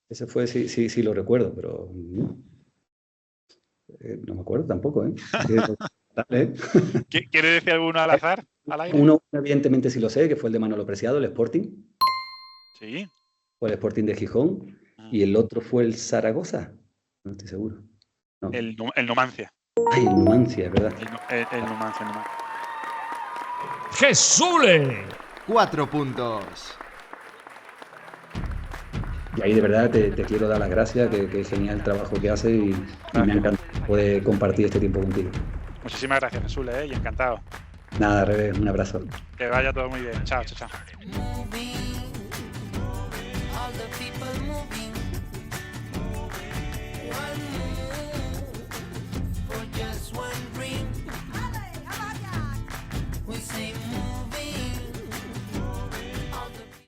Ese fue, sí lo recuerdo, pero no me acuerdo tampoco, ¿eh? ¿Quiere decir alguno al azar? ¿Al aire? Uno, evidentemente sí lo sé, que fue el de Manolo Preciado, el Sporting. Sí. Fue el Sporting de Gijón. Y el otro fue el Zaragoza. No estoy seguro. No. El Numancia. Ay, el Numancia, es verdad. El Numancia. ¡Jesule! 4 puntos. Y ahí de verdad te quiero dar las gracias, que es genial el trabajo que haces y me encanta poder compartir este tiempo contigo. Muchísimas gracias, Jesús, y encantado. Nada, al revés, un abrazo. Que vaya todo muy bien. Chao, chao, chao.